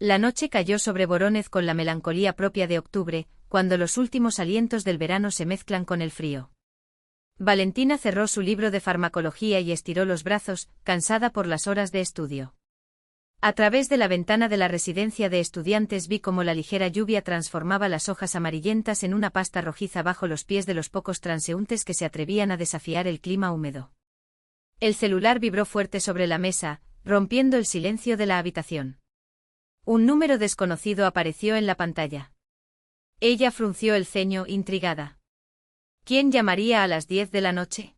La noche cayó sobre Vorónezh con la melancolía propia de octubre, cuando los últimos alientos del verano se mezclan con el frío. Valentina cerró su libro de farmacología y estiró los brazos, cansada por las horas de estudio. A través de la ventana de la residencia de estudiantes vi cómo la ligera lluvia transformaba las hojas amarillentas en una pasta rojiza bajo los pies de los pocos transeúntes que se atrevían a desafiar el clima húmedo. El celular vibró fuerte sobre la mesa, rompiendo el silencio de la habitación. Un número desconocido apareció en la pantalla. Ella frunció el ceño, intrigada. ¿Quién llamaría a las 10 de la noche?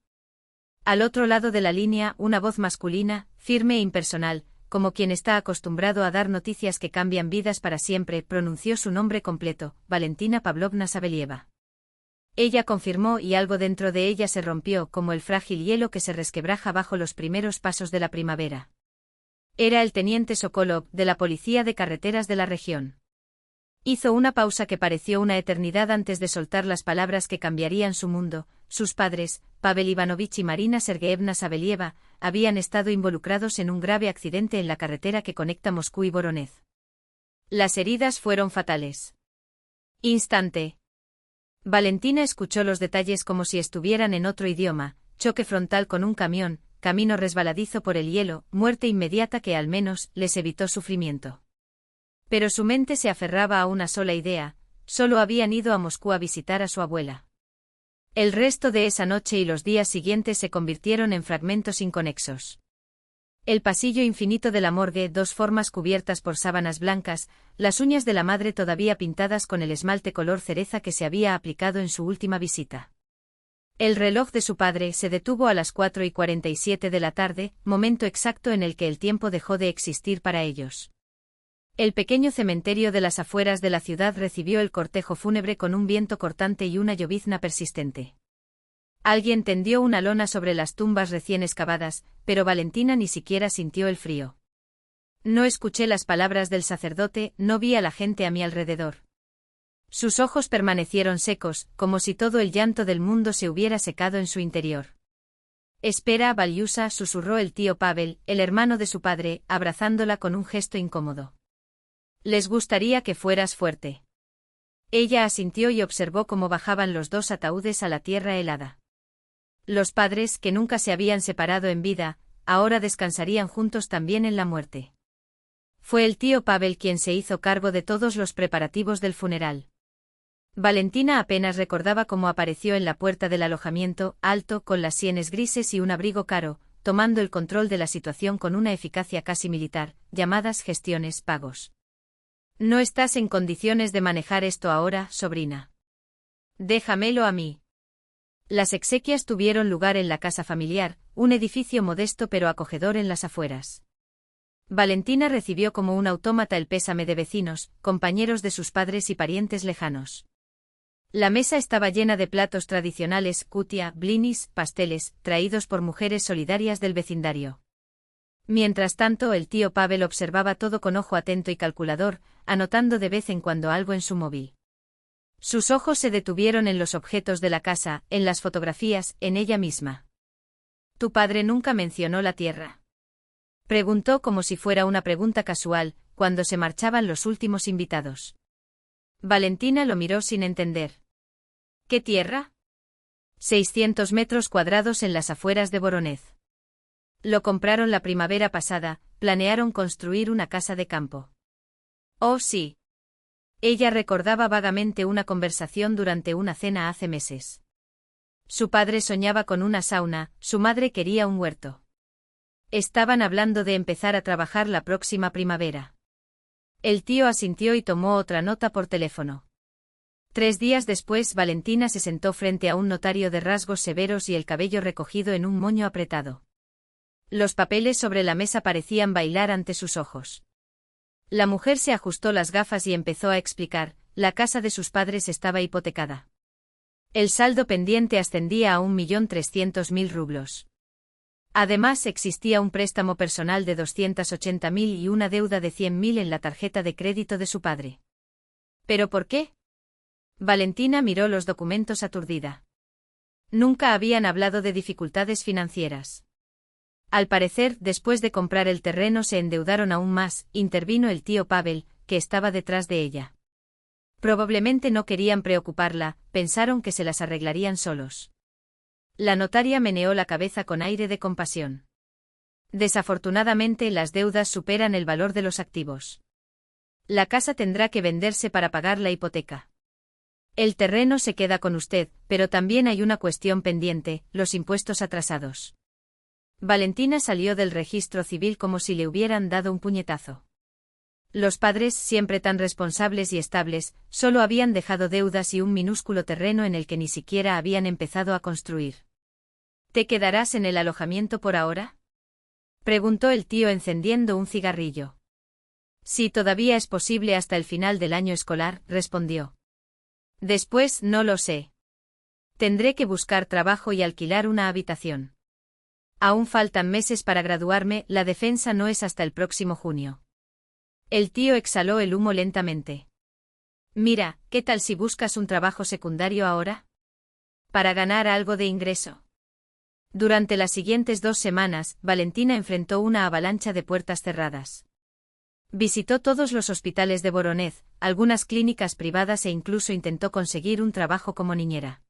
Al otro lado de la línea, una voz masculina, firme e impersonal, como quien está acostumbrado a dar noticias que cambian vidas para siempre, pronunció su nombre completo, Valentina Pavlovna Sabelieva. Ella confirmó y algo dentro de ella se rompió como el frágil hielo que se resquebraja bajo los primeros pasos de la primavera. Era el teniente Sokolov, de la policía de carreteras de la región. Hizo una pausa que pareció una eternidad antes de soltar las palabras que cambiarían su mundo. Sus padres, Pavel Ivanovich y Marina Sergeyevna Sabelieva, habían estado involucrados en un grave accidente en la carretera que conecta Moscú y Vorónezh. Las heridas fueron fatales. Instante. Valentina escuchó los detalles como si estuvieran en otro idioma: choque frontal con un camión, camino resbaladizo por el hielo, muerte inmediata que al menos les evitó sufrimiento. Pero su mente se aferraba a una sola idea: solo habían ido a Moscú a visitar a su abuela. El resto de esa noche y los días siguientes se convirtieron en fragmentos inconexos. El pasillo infinito de la morgue, dos formas cubiertas por sábanas blancas, las uñas de la madre todavía pintadas con el esmalte color cereza que se había aplicado en su última visita. El reloj de su padre se detuvo a las 4:47 de la tarde, momento exacto en el que el tiempo dejó de existir para ellos. El pequeño cementerio de las afueras de la ciudad recibió el cortejo fúnebre con un viento cortante y una llovizna persistente. Alguien tendió una lona sobre las tumbas recién excavadas, pero Valentina ni siquiera sintió el frío. No escuché las palabras del sacerdote, no vi a la gente a mi alrededor. Sus ojos permanecieron secos, como si todo el llanto del mundo se hubiera secado en su interior. Espera, Valiusa, susurró el tío Pavel, el hermano de su padre, abrazándola con un gesto incómodo. Les gustaría que fueras fuerte. Ella asintió y observó cómo bajaban los dos ataúdes a la tierra helada. Los padres, que nunca se habían separado en vida, ahora descansarían juntos también en la muerte. Fue el tío Pavel quien se hizo cargo de todos los preparativos del funeral. Valentina apenas recordaba cómo apareció en la puerta del alojamiento, alto, con las sienes grises y un abrigo caro, tomando el control de la situación con una eficacia casi militar: llamadas, gestiones, pagos. No estás en condiciones de manejar esto ahora, sobrina. Déjamelo a mí. Las exequias tuvieron lugar en la casa familiar, un edificio modesto pero acogedor en las afueras. Valentina recibió como un autómata el pésame de vecinos, compañeros de sus padres y parientes lejanos. La mesa estaba llena de platos tradicionales, kutia, blinis, pasteles, traídos por mujeres solidarias del vecindario. Mientras tanto, el tío Pavel observaba todo con ojo atento y calculador, anotando de vez en cuando algo en su móvil. Sus ojos se detuvieron en los objetos de la casa, en las fotografías, en ella misma. ¿Tu padre nunca mencionó la tierra?, preguntó como si fuera una pregunta casual, cuando se marchaban los últimos invitados. Valentina lo miró sin entender. ¿Qué tierra? 600 metros cuadrados en las afueras de Vorónezh. Lo compraron la primavera pasada, planearon construir una casa de campo. Oh, sí. Ella recordaba vagamente una conversación durante una cena hace meses. Su padre soñaba con una sauna, su madre quería un huerto. Estaban hablando de empezar a trabajar la próxima primavera. El tío asintió y tomó otra nota por teléfono. 3 días después, Valentina se sentó frente a un notario de rasgos severos y el cabello recogido en un moño apretado. Los papeles sobre la mesa parecían bailar ante sus ojos. La mujer se ajustó las gafas y empezó a explicar: la casa de sus padres estaba hipotecada. El saldo pendiente ascendía a 1.300.000 rublos. Además, existía un préstamo personal de 280.000 y una deuda de 100.000 en la tarjeta de crédito de su padre. ¿Pero por qué? Valentina miró los documentos aturdida. Nunca habían hablado de dificultades financieras. Al parecer, después de comprar el terreno se endeudaron aún más, intervino el tío Pavel, que estaba detrás de ella. Probablemente no querían preocuparla, pensaron que se las arreglarían solos. La notaria meneó la cabeza con aire de compasión. Desafortunadamente las deudas superan el valor de los activos. La casa tendrá que venderse para pagar la hipoteca. El terreno se queda con usted, pero también hay una cuestión pendiente, los impuestos atrasados. Valentina salió del registro civil como si le hubieran dado un puñetazo. Los padres, siempre tan responsables y estables, solo habían dejado deudas y un minúsculo terreno en el que ni siquiera habían empezado a construir. ¿Te quedarás en el alojamiento por ahora?, preguntó el tío encendiendo un cigarrillo. Sí, todavía es posible hasta el final del año escolar, respondió. Después, no lo sé. Tendré que buscar trabajo y alquilar una habitación. Aún faltan meses para graduarme, la defensa no es hasta el próximo junio. El tío exhaló el humo lentamente. Mira, ¿qué tal si buscas un trabajo secundario ahora? Para ganar algo de ingreso. Durante las siguientes 2 semanas, Valentina enfrentó una avalancha de puertas cerradas. Visitó todos los hospitales de Voronezh, algunas clínicas privadas e incluso intentó conseguir un trabajo como niñera.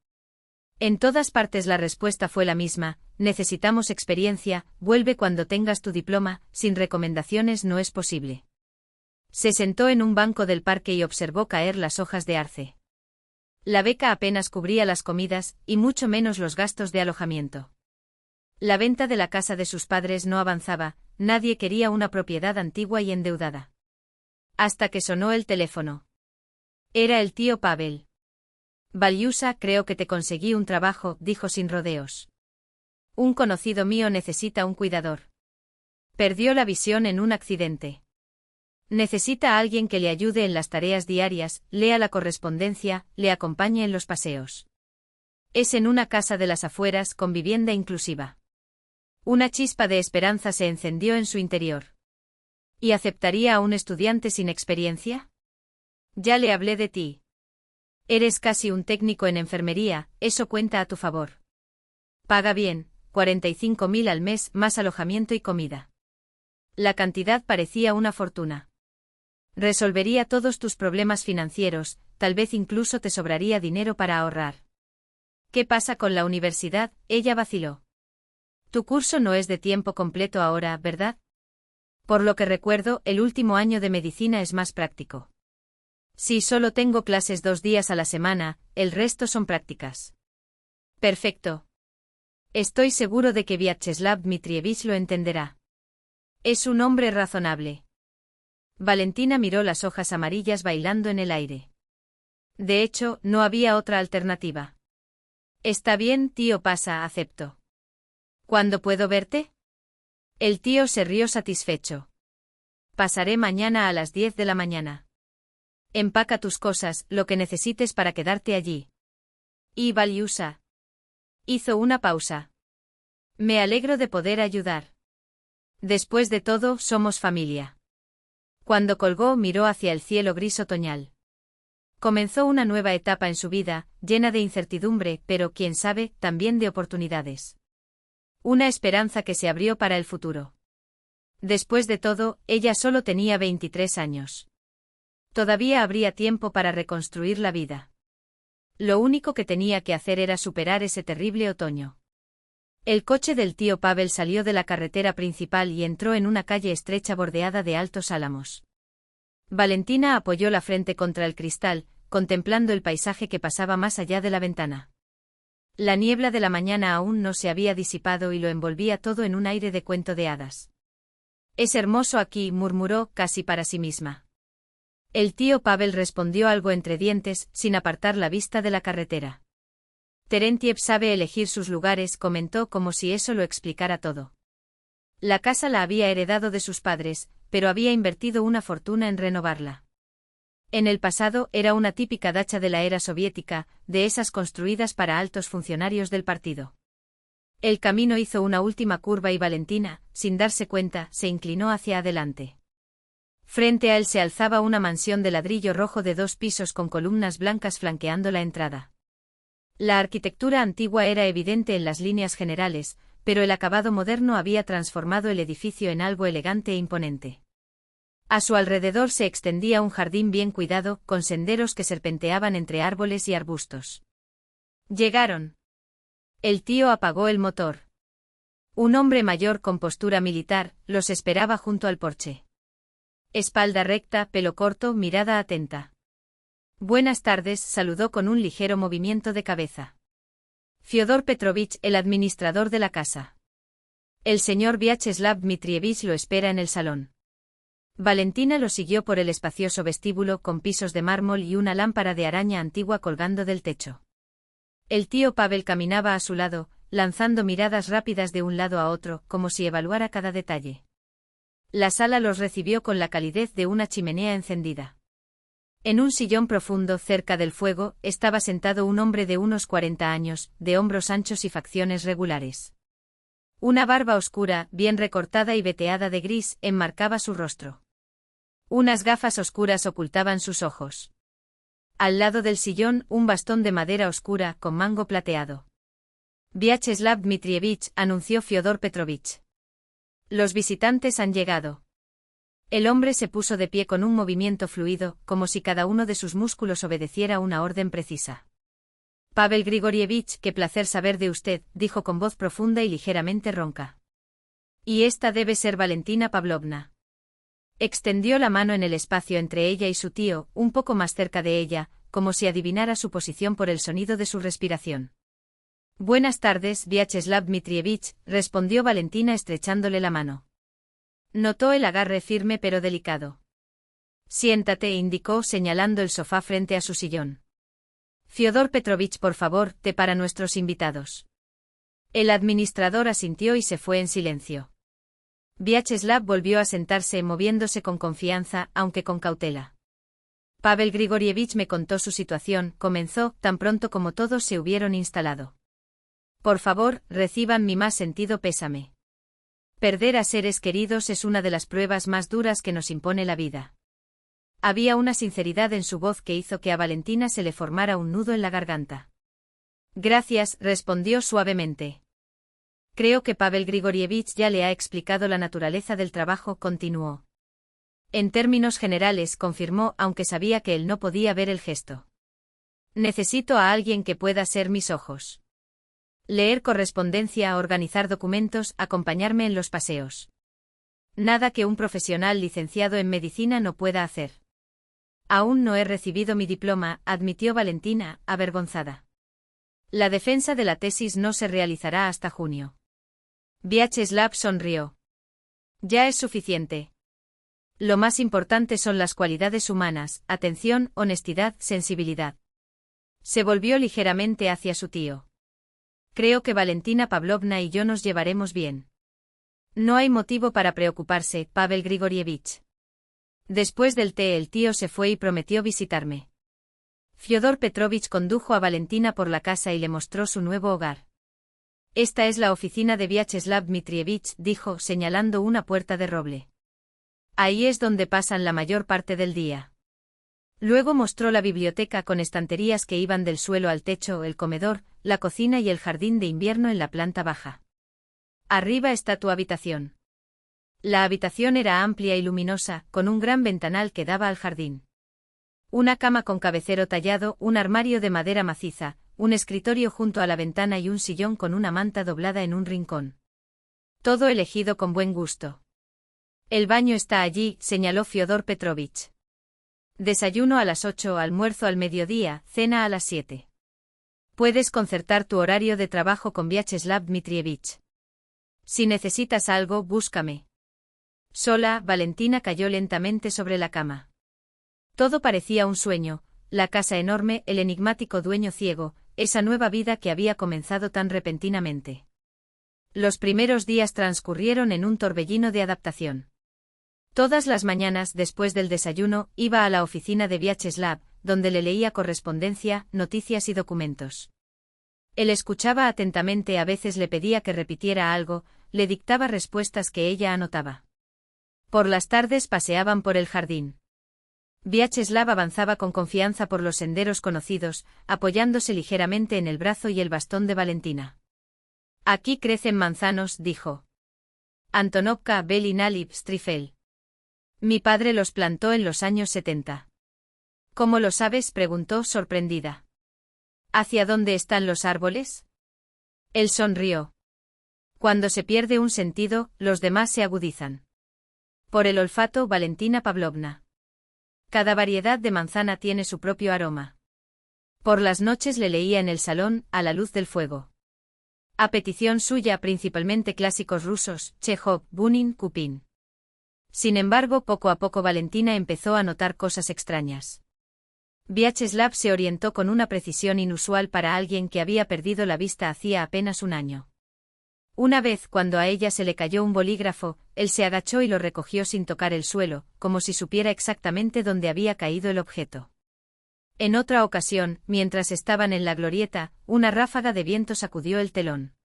En todas partes la respuesta fue la misma: necesitamos experiencia, vuelve cuando tengas tu diploma, sin recomendaciones no es posible. Se sentó en un banco del parque y observó caer las hojas de arce. La beca apenas cubría las comidas, y mucho menos los gastos de alojamiento. La venta de la casa de sus padres no avanzaba, nadie quería una propiedad antigua y endeudada. Hasta que sonó el teléfono. Era el tío Pavel. Valiusa, creo que te conseguí un trabajo, dijo sin rodeos. Un conocido mío necesita un cuidador. Perdió la visión en un accidente. Necesita a alguien que le ayude en las tareas diarias, lea la correspondencia, le acompañe en los paseos. Es en una casa de las afueras con vivienda inclusiva. Una chispa de esperanza se encendió en su interior. ¿Y aceptaría a un estudiante sin experiencia? Ya le hablé de ti. Eres casi un técnico en enfermería, eso cuenta a tu favor. Paga bien, 45.000 al mes más alojamiento y comida. La cantidad parecía una fortuna. Resolvería todos tus problemas financieros, tal vez incluso te sobraría dinero para ahorrar. ¿Qué pasa con la universidad?, ella vaciló. Tu curso no es de tiempo completo ahora, ¿verdad? Por lo que recuerdo, el último año de medicina es más práctico. Sí, solo tengo clases 2 días a la semana, el resto son prácticas. Perfecto. Estoy seguro de que Vyacheslav Dmitrievich lo entenderá. Es un hombre razonable. Valentina miró las hojas amarillas bailando en el aire. De hecho, no había otra alternativa. Está bien, tío, pasa, acepto. ¿Cuándo puedo verte? El tío se rió satisfecho. Pasaré mañana a las 10 de la mañana. Empaca tus cosas, lo que necesites para quedarte allí. Y Valiusa. Hizo una pausa. Me alegro de poder ayudar. Después de todo, somos familia. Cuando colgó, miró hacia el cielo gris otoñal. Comenzó una nueva etapa en su vida, llena de incertidumbre, pero, quién sabe, también de oportunidades. Una esperanza que se abrió para el futuro. Después de todo, ella solo tenía 23 años. Todavía habría tiempo para reconstruir la vida. Lo único que tenía que hacer era superar ese terrible otoño. El coche del tío Pavel salió de la carretera principal y entró en una calle estrecha bordeada de altos álamos. Valentina apoyó la frente contra el cristal, contemplando el paisaje que pasaba más allá de la ventana. La niebla de la mañana aún no se había disipado y lo envolvía todo en un aire de cuento de hadas. Es hermoso aquí, murmuró, casi para sí misma. El tío Pavel respondió algo entre dientes, sin apartar la vista de la carretera. Terentiev sabe elegir sus lugares, comentó como si eso lo explicara todo. La casa la había heredado de sus padres, pero había invertido una fortuna en renovarla. En el pasado era una típica dacha de la era soviética, de esas construidas para altos funcionarios del partido. El camino hizo una última curva y Valentina, sin darse cuenta, se inclinó hacia adelante. Frente a él se alzaba una mansión de ladrillo rojo de 2 pisos con columnas blancas flanqueando la entrada. La arquitectura antigua era evidente en las líneas generales, pero el acabado moderno había transformado el edificio en algo elegante e imponente. A su alrededor se extendía un jardín bien cuidado, con senderos que serpenteaban entre árboles y arbustos. Llegaron. El tío apagó el motor. Un hombre mayor con postura militar los esperaba junto al porche. Espalda recta, pelo corto, mirada atenta. Buenas tardes, saludó con un ligero movimiento de cabeza. Fyodor Petrovich, el administrador de la casa. El señor Vyacheslav Dmitrievich lo espera en el salón. Valentina lo siguió por el espacioso vestíbulo con pisos de mármol y una lámpara de araña antigua colgando del techo. El tío Pavel caminaba a su lado, lanzando miradas rápidas de un lado a otro, como si evaluara cada detalle. La sala los recibió con la calidez de una chimenea encendida. En un sillón profundo cerca del fuego estaba sentado un hombre de unos 40 años, de hombros anchos y facciones regulares. Una barba oscura, bien recortada y veteada de gris, enmarcaba su rostro. Unas gafas oscuras ocultaban sus ojos. Al lado del sillón, un bastón de madera oscura con mango plateado. Vyacheslav Dmitrievich, anunció Fyodor Petrovich. Los visitantes han llegado. El hombre se puso de pie con un movimiento fluido, como si cada uno de sus músculos obedeciera una orden precisa. Pavel Grigorievich, qué placer saber de usted, dijo con voz profunda y ligeramente ronca. Y esta debe ser Valentina Pavlovna. Extendió la mano en el espacio entre ella y su tío, un poco más cerca de ella, como si adivinara su posición por el sonido de su respiración. Buenas tardes, Vyacheslav Dmitrievich, respondió Valentina estrechándole la mano. Notó el agarre firme pero delicado. Siéntate, indicó señalando el sofá frente a su sillón. Fyodor Petrovich, por favor, té para nuestros invitados. El administrador asintió y se fue en silencio. Vyacheslav volvió a sentarse moviéndose con confianza, aunque con cautela. Pavel Grigorievich me contó su situación, comenzó, tan pronto como todos se hubieron instalado. Por favor, reciban mi más sentido pésame. Perder a seres queridos es una de las pruebas más duras que nos impone la vida. Había una sinceridad en su voz que hizo que a Valentina se le formara un nudo en la garganta. Gracias, respondió suavemente. Creo que Pavel Grigorievich ya le ha explicado la naturaleza del trabajo, continuó. En términos generales, confirmó, aunque sabía que él no podía ver el gesto. Necesito a alguien que pueda ser mis ojos. Leer correspondencia, organizar documentos, acompañarme en los paseos. Nada que un profesional licenciado en medicina no pueda hacer. Aún no he recibido mi diploma, admitió Valentina, avergonzada. La defensa de la tesis no se realizará hasta junio. Vyacheslav sonrió. Ya es suficiente. Lo más importante son las cualidades humanas, atención, honestidad, sensibilidad. Se volvió ligeramente hacia su tío. Creo que Valentina Pavlovna y yo nos llevaremos bien. No hay motivo para preocuparse, Pavel Grigorievich. Después del té el tío se fue y prometió visitarme. Fyodor Petrovich condujo a Valentina por la casa y le mostró su nuevo hogar. Esta es la oficina de Vyacheslav Dmitrievich, dijo, señalando una puerta de roble. Ahí es donde pasan la mayor parte del día. Luego mostró la biblioteca con estanterías que iban del suelo al techo, el comedor, la cocina y el jardín de invierno en la planta baja. Arriba está tu habitación. La habitación era amplia y luminosa, con un gran ventanal que daba al jardín. Una cama con cabecero tallado, un armario de madera maciza, un escritorio junto a la ventana y un sillón con una manta doblada en un rincón. Todo elegido con buen gusto. El baño está allí, señaló Fyodor Petrovich. Desayuno a las 8, almuerzo al mediodía, cena a las 7. Puedes concertar tu horario de trabajo con Vyacheslav Dmitrievich. Si necesitas algo, búscame. Sola, Valentina cayó lentamente sobre la cama. Todo parecía un sueño, la casa enorme, el enigmático dueño ciego, esa nueva vida que había comenzado tan repentinamente. Los primeros días transcurrieron en un torbellino de adaptación. Todas las mañanas, después del desayuno, iba a la oficina de Vyacheslav, donde le leía correspondencia, noticias y documentos. Él escuchaba atentamente, a veces le pedía que repitiera algo, le dictaba respuestas que ella anotaba. Por las tardes paseaban por el jardín. Vyacheslav avanzaba con confianza por los senderos conocidos, apoyándose ligeramente en el brazo y el bastón de Valentina. Aquí crecen manzanos, dijo. Antonovka Belinalip Strifel. Mi padre los plantó en los años 70. ¿Cómo lo sabes?, preguntó sorprendida. ¿Hacia dónde están los árboles? Él sonrió. Cuando se pierde un sentido, los demás se agudizan. Por el olfato, Valentina Pavlovna. Cada variedad de manzana tiene su propio aroma. Por las noches le leía en el salón, a la luz del fuego. A petición suya, principalmente clásicos rusos, Chejov, Bunin, Kupin. Sin embargo, poco a poco Valentina empezó a notar cosas extrañas. Vyacheslav se orientó con una precisión inusual para alguien que había perdido la vista hacía apenas un año. Una vez, cuando a ella se le cayó un bolígrafo, él se agachó y lo recogió sin tocar el suelo, como si supiera exactamente dónde había caído el objeto. En otra ocasión, mientras estaban en la glorieta, una ráfaga de viento sacudió el telón.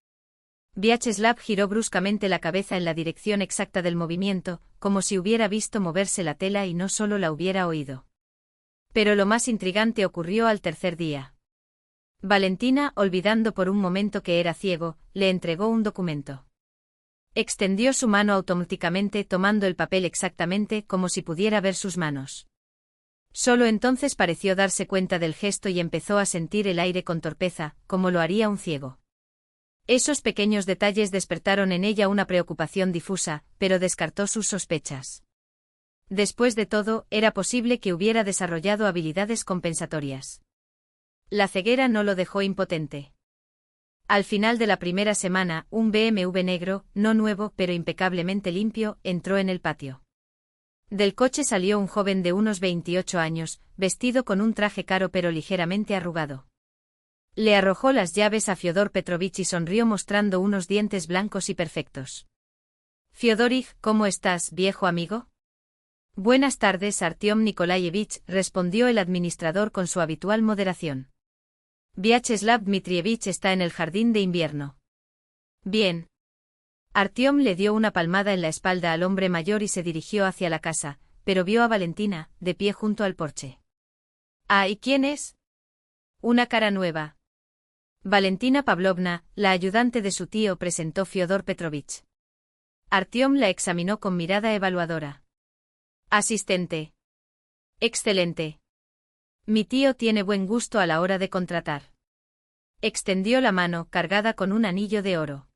Vyacheslav giró bruscamente la cabeza en la dirección exacta del movimiento, como si hubiera visto moverse la tela y no solo la hubiera oído. Pero lo más intrigante ocurrió al tercer día. Valentina, olvidando por un momento que era ciego, le entregó un documento. Extendió su mano automáticamente tomando el papel exactamente como si pudiera ver sus manos. Solo entonces pareció darse cuenta del gesto y empezó a sentir el aire con torpeza, como lo haría un ciego. Esos pequeños detalles despertaron en ella una preocupación difusa, pero descartó sus sospechas. Después de todo, era posible que hubiera desarrollado habilidades compensatorias. La ceguera no lo dejó impotente. Al final de la primera semana, un BMW negro, no nuevo pero impecablemente limpio, entró en el patio. Del coche salió un joven de unos 28 años, vestido con un traje caro pero ligeramente arrugado. Le arrojó las llaves a Fyodor Petrovich y sonrió mostrando unos dientes blancos y perfectos. «Fyodorich, ¿cómo estás, viejo amigo?» «Buenas tardes, Artyom Nikolaevich», respondió el administrador con su habitual moderación. «Vyacheslav Dmitrievich está en el jardín de invierno». «Bien». Artyom le dio una palmada en la espalda al hombre mayor y se dirigió hacia la casa, pero vio a Valentina, de pie junto al porche. «Ah, ¿y quién es?» «Una cara nueva». Valentina Pavlovna, la ayudante de su tío, presentó Fyodor Petrovich. Artyom la examinó con mirada evaluadora. «Asistente». «Excelente. Mi tío tiene buen gusto a la hora de contratar». Extendió la mano, cargada con un anillo de oro.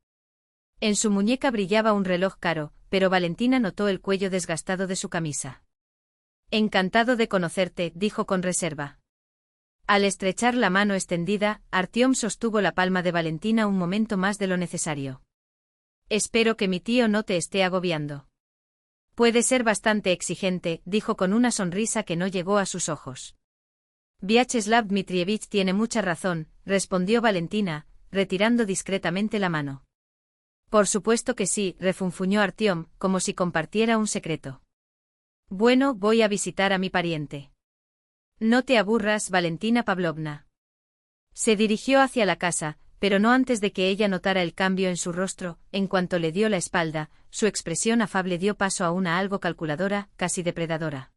En su muñeca brillaba un reloj caro, pero Valentina notó el cuello desgastado de su camisa. «Encantado de conocerte», dijo con reserva. Al estrechar la mano extendida, Artyom sostuvo la palma de Valentina un momento más de lo necesario. «Espero que mi tío no te esté agobiando». «Puede ser bastante exigente», dijo con una sonrisa que no llegó a sus ojos. «Vyacheslav Dmitrievich tiene mucha razón», respondió Valentina, retirando discretamente la mano. «Por supuesto que sí», refunfuñó Artyom, como si compartiera un secreto. «Bueno, voy a visitar a mi pariente». «No te aburras, Valentina Pavlovna». Se dirigió hacia la casa, pero no antes de que ella notara el cambio en su rostro. En cuanto le dio la espalda, su expresión afable dio paso a una algo calculadora, casi depredadora.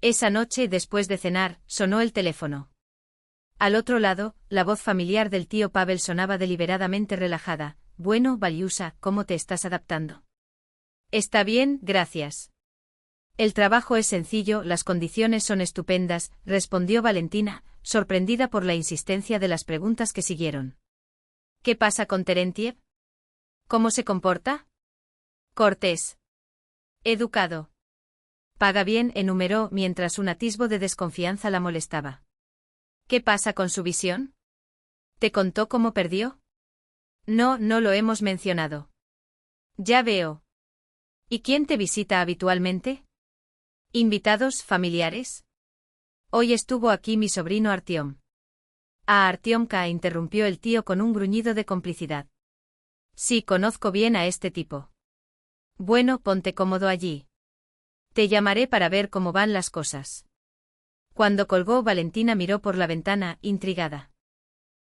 Esa noche, después de cenar, sonó el teléfono. Al otro lado, la voz familiar del tío Pavel sonaba deliberadamente relajada. «Bueno, Valiusa, ¿cómo te estás adaptando?» «Está bien, gracias». «El trabajo es sencillo, las condiciones son estupendas», respondió Valentina, sorprendida por la insistencia de las preguntas que siguieron. «¿Qué pasa con Terentiev? ¿Cómo se comporta?» «Cortés. Educado. Paga bien», enumeró mientras un atisbo de desconfianza la molestaba. «¿Qué pasa con su visión? ¿Te contó cómo perdió?» «No, no lo hemos mencionado». «Ya veo. ¿Y quién te visita habitualmente?» «¿Invitados, familiares?» «Hoy estuvo aquí mi sobrino Artyom». «Ah, Artyomka», interrumpió el tío con un gruñido de complicidad. «Sí, conozco bien a este tipo». «Bueno, ponte cómodo allí. Te llamaré para ver cómo van las cosas». Cuando colgó, Valentina miró por la ventana, intrigada.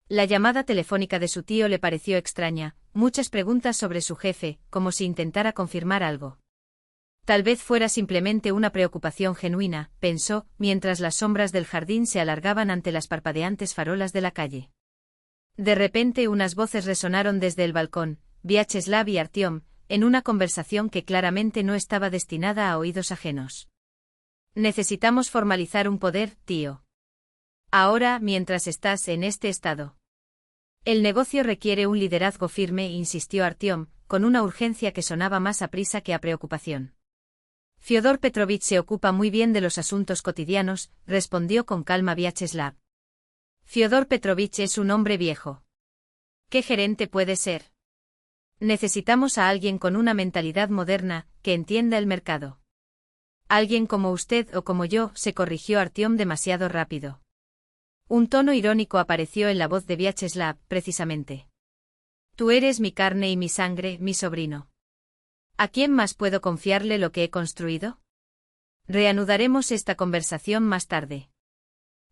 La llamada telefónica de su tío le pareció extraña, muchas preguntas sobre su jefe, como si intentara confirmar algo. Tal vez fuera simplemente una preocupación genuina, pensó, mientras las sombras del jardín se alargaban ante las parpadeantes farolas de la calle. De repente unas voces resonaron desde el balcón, Vyacheslav y Artyom, en una conversación que claramente no estaba destinada a oídos ajenos. Necesitamos formalizar un poder, tío. Ahora, mientras estás en este estado. El negocio requiere un liderazgo firme, insistió Artyom, con una urgencia que sonaba más a prisa que a preocupación. Fyodor Petrovich se ocupa muy bien de los asuntos cotidianos, respondió con calma Vyacheslav. Fyodor Petrovich es un hombre viejo. ¿Qué gerente puede ser? Necesitamos a alguien con una mentalidad moderna, que entienda el mercado. Alguien como usted o como yo, se corrigió Artyom demasiado rápido. Un tono irónico apareció en la voz de Vyacheslav, precisamente. Tú eres mi carne y mi sangre, mi sobrino. ¿A quién más puedo confiarle lo que he construido? Reanudaremos esta conversación más tarde.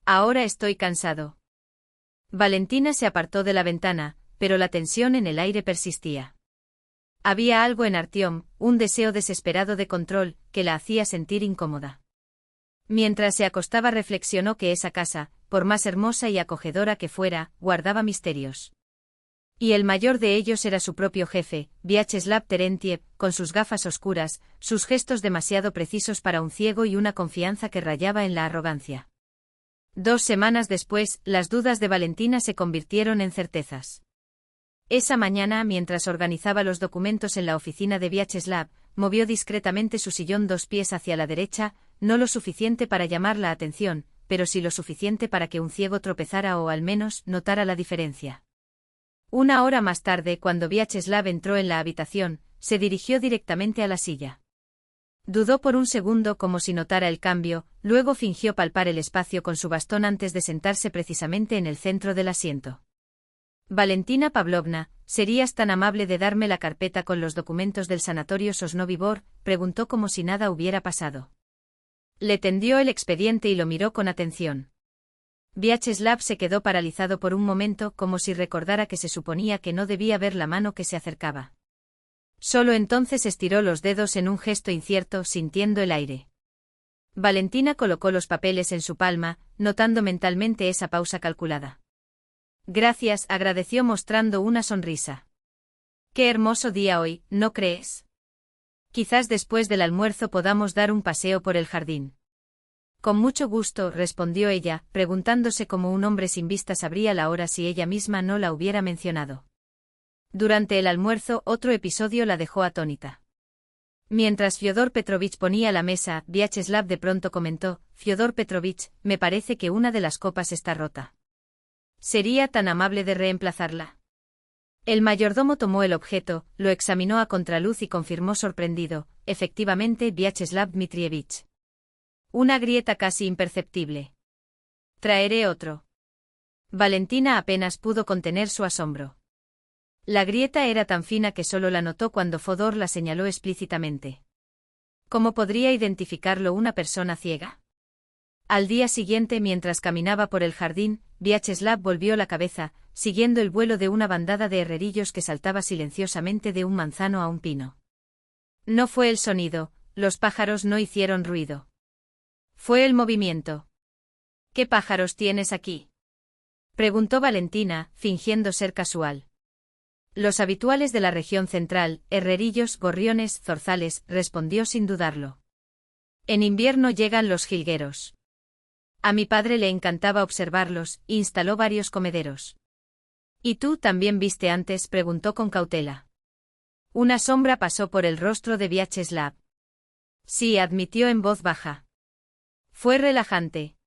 Ahora estoy cansado. Valentina se apartó de la ventana, pero la tensión en el aire persistía. Había algo en Artyom, un deseo desesperado de control, que la hacía sentir incómoda. Mientras se acostaba reflexionó que esa casa, por más hermosa y acogedora que fuera, guardaba misterios. Y el mayor de ellos era su propio jefe, Vyacheslav Terentiev, con sus gafas oscuras, sus gestos demasiado precisos para un ciego y una confianza que rayaba en la arrogancia. 2 semanas después, las dudas de Valentina se convirtieron en certezas. Esa mañana, mientras organizaba los documentos en la oficina de Vyacheslav, movió discretamente su sillón 2 pies hacia la derecha, no lo suficiente para llamar la atención, pero sí lo suficiente para que un ciego tropezara o al menos notara la diferencia. 1 hora más tarde, cuando Vyacheslav entró en la habitación, se dirigió directamente a la silla. Dudó por un segundo como si notara el cambio, luego fingió palpar el espacio con su bastón antes de sentarse precisamente en el centro del asiento. Valentina Pavlovna, ¿serías tan amable de darme la carpeta con los documentos del sanatorio Sosnovy Bor? Preguntó como si nada hubiera pasado. Le tendió el expediente y lo miró con atención. Vyacheslav se quedó paralizado por un momento como si recordara que se suponía que no debía ver la mano que se acercaba. Solo entonces estiró los dedos en un gesto incierto, sintiendo el aire. Valentina colocó los papeles en su palma, notando mentalmente esa pausa calculada. Gracias, agradeció mostrando una sonrisa. Qué hermoso día hoy, ¿no crees? Quizás después del almuerzo podamos dar un paseo por el jardín. Con mucho gusto, respondió ella, preguntándose cómo un hombre sin vista sabría la hora si ella misma no la hubiera mencionado. Durante el almuerzo, otro episodio la dejó atónita. Mientras Fyodor Petrovich ponía la mesa, Vyacheslav de pronto comentó: Fyodor Petrovich, me parece que una de las copas está rota. ¿Sería tan amable de reemplazarla? El mayordomo tomó el objeto, lo examinó a contraluz y confirmó sorprendido: efectivamente, Vyacheslav Dmitrievich. Una grieta casi imperceptible. Traeré otro. Valentina apenas pudo contener su asombro. La grieta era tan fina que solo la notó cuando Fodor la señaló explícitamente. ¿Cómo podría identificarlo una persona ciega? Al día siguiente, mientras caminaba por el jardín, Vyacheslav volvió la cabeza, siguiendo el vuelo de una bandada de herrerillos que saltaba silenciosamente de un manzano a un pino. No fue el sonido, los pájaros no hicieron ruido. Fue el movimiento. ¿Qué pájaros tienes aquí?, preguntó Valentina, fingiendo ser casual. Los habituales de la región central, herrerillos, gorriones, zorzales, respondió sin dudarlo. En invierno llegan los jilgueros. A mi padre le encantaba observarlos, instaló varios comederos. ¿Y tú también viste antes?, preguntó con cautela. Una sombra pasó por el rostro de Vyacheslav. Sí, admitió en voz baja. Fue relajante.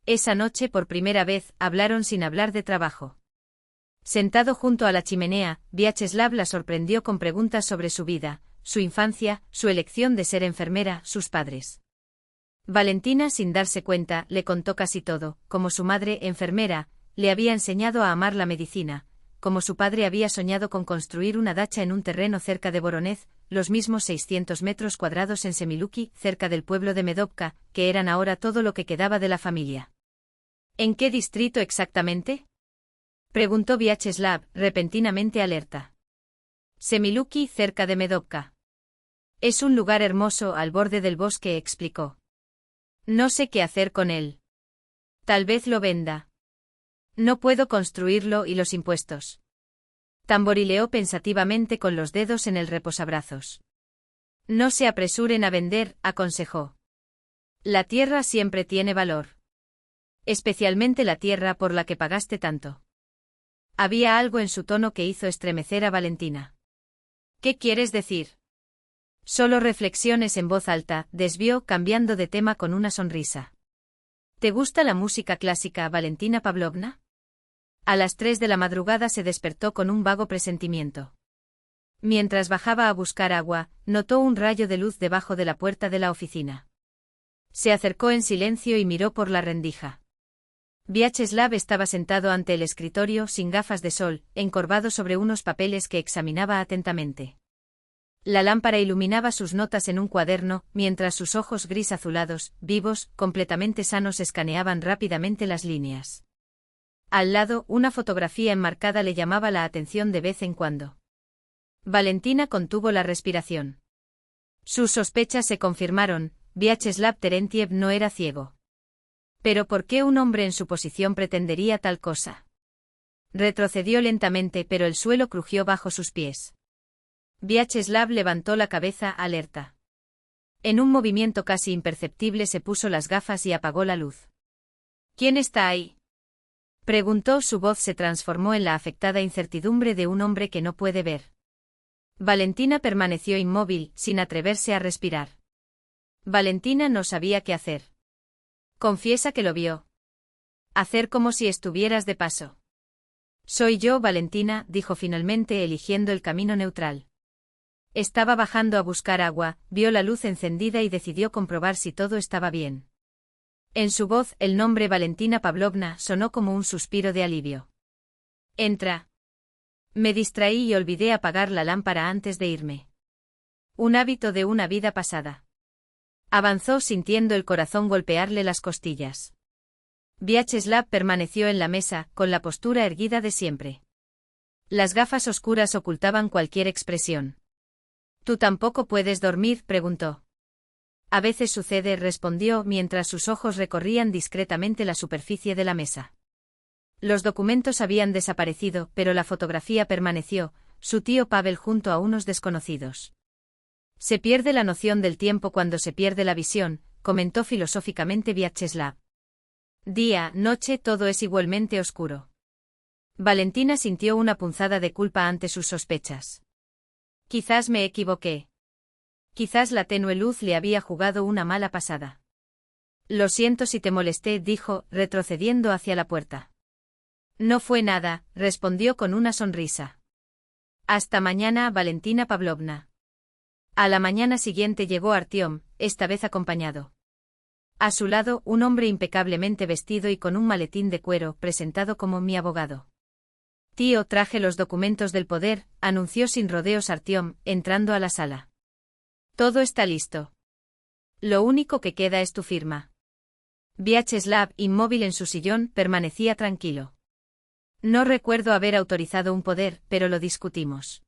Esa noche por primera vez hablaron sin hablar de trabajo. Sentado junto a la chimenea, Vyacheslav la sorprendió con preguntas sobre su vida, su infancia, su elección de ser enfermera, sus padres. Valentina, sin darse cuenta, le contó casi todo: como su madre, enfermera, le había enseñado a amar la medicina, como su padre había soñado con construir una dacha en un terreno cerca de Voronezh, los mismos 600 metros cuadrados en Semiluki, cerca del pueblo de Medovka, que eran ahora todo lo que quedaba de la familia. ¿En qué distrito exactamente?, preguntó Vyacheslav, repentinamente alerta. Semiluki, cerca de Medovka. Es un lugar hermoso al borde del bosque, explicó. No sé qué hacer con él. Tal vez lo venda. No puedo construirlo y los impuestos. Tamborileó pensativamente con los dedos en el reposabrazos. No se apresuren a vender, aconsejó. La tierra siempre tiene valor. Especialmente la tierra por la que pagaste tanto. Había algo en su tono que hizo estremecer a Valentina. ¿Qué quieres decir? Solo reflexiones en voz alta, desvió, cambiando de tema con una sonrisa. ¿Te gusta la música clásica, Valentina Pavlovna? A las 3 de la madrugada se despertó con un vago presentimiento. Mientras bajaba a buscar agua, notó un rayo de luz debajo de la puerta de la oficina. Se acercó en silencio y miró por la rendija. Vyacheslav estaba sentado ante el escritorio sin gafas de sol, encorvado sobre unos papeles que examinaba atentamente. La lámpara iluminaba sus notas en un cuaderno, mientras sus ojos gris azulados, vivos, completamente sanos escaneaban rápidamente las líneas. Al lado, una fotografía enmarcada le llamaba la atención de vez en cuando. Valentina contuvo la respiración. Sus sospechas se confirmaron, Vyacheslav Terentiev no era ciego. ¿Pero por qué un hombre en su posición pretendería tal cosa? Retrocedió lentamente, pero el suelo crujió bajo sus pies. Vyacheslav levantó la cabeza, alerta. En un movimiento casi imperceptible se puso las gafas y apagó la luz. ¿Quién está ahí?, preguntó. Su voz se transformó en la afectada incertidumbre de un hombre que no puede ver. Valentina permaneció inmóvil, sin atreverse a respirar. Valentina no sabía qué hacer. Confiesa que lo vio. Hacer como si estuvieras de paso. Soy yo, Valentina, dijo finalmente, eligiendo el camino neutral. Estaba bajando a buscar agua, vio la luz encendida y decidió comprobar si todo estaba bien. En su voz, el nombre Valentina Pavlovna sonó como un suspiro de alivio. Entra. Me distraí y olvidé apagar la lámpara antes de irme. Un hábito de una vida pasada. Avanzó sintiendo el corazón golpearle las costillas. Vyacheslav permaneció en la mesa, con la postura erguida de siempre. Las gafas oscuras ocultaban cualquier expresión. ¿Tú tampoco puedes dormir?, preguntó. A veces sucede, respondió, mientras sus ojos recorrían discretamente la superficie de la mesa. Los documentos habían desaparecido, pero la fotografía permaneció, su tío Pavel junto a unos desconocidos. Se pierde la noción del tiempo cuando se pierde la visión, comentó filosóficamente Vyacheslav. Día, noche, todo es igualmente oscuro. Valentina sintió una punzada de culpa ante sus sospechas. Quizás me equivoqué. Quizás la tenue luz le había jugado una mala pasada. Lo siento si te molesté, dijo, retrocediendo hacia la puerta. No fue nada, respondió con una sonrisa. Hasta mañana, Valentina Pavlovna. A la mañana siguiente llegó Artiom, esta vez acompañado. A su lado, un hombre impecablemente vestido y con un maletín de cuero, presentado como mi abogado. Tío, traje los documentos del poder, anunció sin rodeos Artiom, entrando a la sala. Todo está listo. Lo único que queda es tu firma. Vyacheslav, inmóvil en su sillón, permanecía tranquilo. No recuerdo haber autorizado un poder, pero lo discutimos.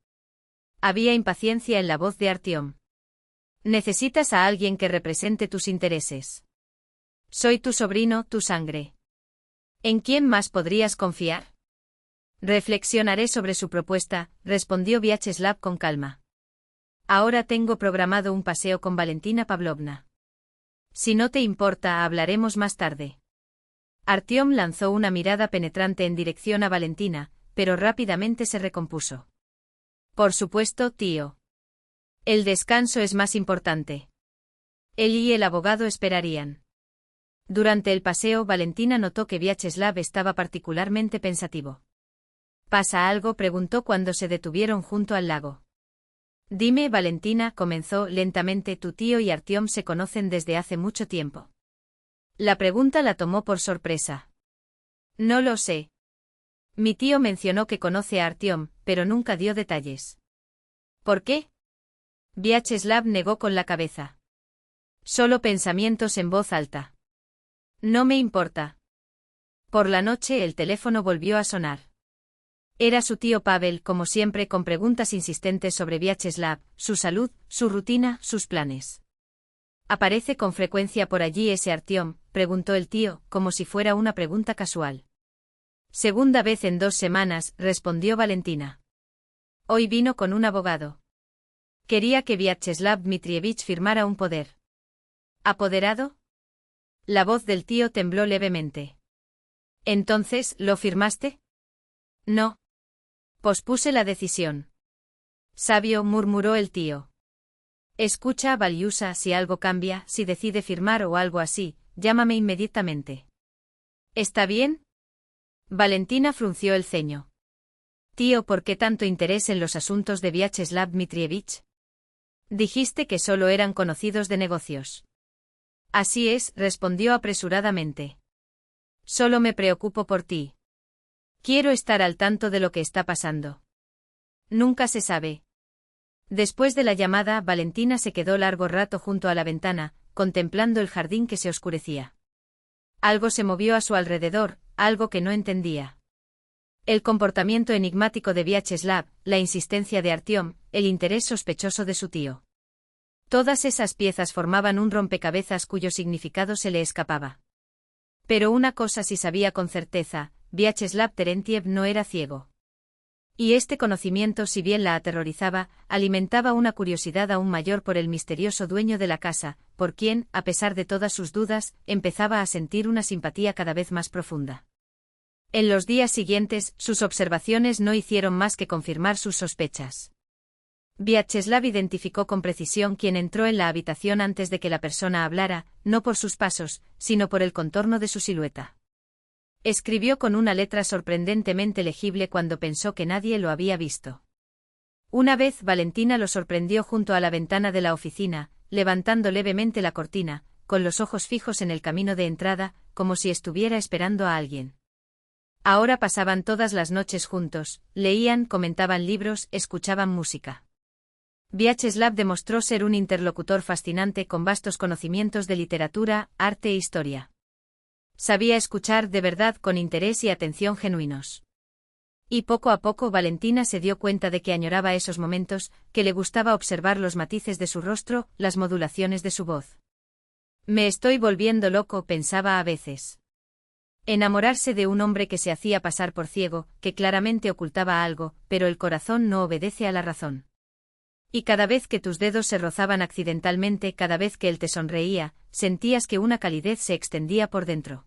Había impaciencia en la voz de Artiom. Necesitas a alguien que represente tus intereses. Soy tu sobrino, tu sangre. ¿En quién más podrías confiar? Reflexionaré sobre su propuesta, respondió Vyacheslav con calma. Ahora tengo programado un paseo con Valentina Pavlovna. Si no te importa, hablaremos más tarde. Artiom lanzó una mirada penetrante en dirección a Valentina, pero rápidamente se recompuso. Por supuesto, tío. El descanso es más importante. Él y el abogado esperarían. Durante el paseo, Valentina notó que Vyacheslav estaba particularmente pensativo. ¿Pasa algo?, preguntó cuando se detuvieron junto al lago. Dime, Valentina, comenzó lentamente, tu tío y Artiom se conocen desde hace mucho tiempo. La pregunta la tomó por sorpresa. No lo sé. Mi tío mencionó que conoce a Artiom, pero nunca dio detalles. ¿Por qué? Vyacheslav negó con la cabeza. Solo pensamientos en voz alta. No me importa. Por la noche el teléfono volvió a sonar. Era su tío Pavel, como siempre, con preguntas insistentes sobre Vyacheslav, su salud, su rutina, sus planes. ¿Aparece con frecuencia por allí ese Artiom?, preguntó el tío, como si fuera una pregunta casual. Segunda vez en 2 semanas, respondió Valentina. Hoy vino con un abogado. Quería que Vyacheslav Dmitrievich firmara un poder. ¿Apoderado? La voz del tío tembló levemente. ¿Entonces, lo firmaste? No. Pospuse la decisión. Sabio, murmuró el tío. Escucha, Valiusa, si algo cambia, si decide firmar o algo así, llámame inmediatamente. ¿Está bien? Valentina frunció el ceño. Tío, ¿por qué tanto interés en los asuntos de Vyacheslav Dmitrievich? Dijiste que solo eran conocidos de negocios. Así es, respondió apresuradamente. Solo me preocupo por ti. Quiero estar al tanto de lo que está pasando. Nunca se sabe. Después de la llamada, Valentina se quedó largo rato junto a la ventana, contemplando el jardín que se oscurecía. Algo se movió a su alrededor, algo que no entendía. El comportamiento enigmático de Vyacheslav, la insistencia de Artyom, el interés sospechoso de su tío. Todas esas piezas formaban un rompecabezas cuyo significado se le escapaba. Pero una cosa sí sabía con certeza, Vyacheslav Terentiev no era ciego. Y este conocimiento, si bien la aterrorizaba, alimentaba una curiosidad aún mayor por el misterioso dueño de la casa, por quien, a pesar de todas sus dudas, empezaba a sentir una simpatía cada vez más profunda. En los días siguientes, sus observaciones no hicieron más que confirmar sus sospechas. Vyacheslav identificó con precisión quién entró en la habitación antes de que la persona hablara, no por sus pasos, sino por el contorno de su silueta. Escribió con una letra sorprendentemente legible cuando pensó que nadie lo había visto. Una vez Valentina lo sorprendió junto a la ventana de la oficina, levantando levemente la cortina, con los ojos fijos en el camino de entrada, como si estuviera esperando a alguien. Ahora pasaban todas las noches juntos, leían, comentaban libros, escuchaban música. Vyacheslav demostró ser un interlocutor fascinante con vastos conocimientos de literatura, arte e historia. Sabía escuchar de verdad con interés y atención genuinos. Y poco a poco Valentina se dio cuenta de que añoraba esos momentos, que le gustaba observar los matices de su rostro, las modulaciones de su voz. Me estoy volviendo loco, pensaba a veces. Enamorarse de un hombre que se hacía pasar por ciego, que claramente ocultaba algo, pero el corazón no obedece a la razón. Y cada vez que tus dedos se rozaban accidentalmente, cada vez que él te sonreía, sentías que una calidez se extendía por dentro.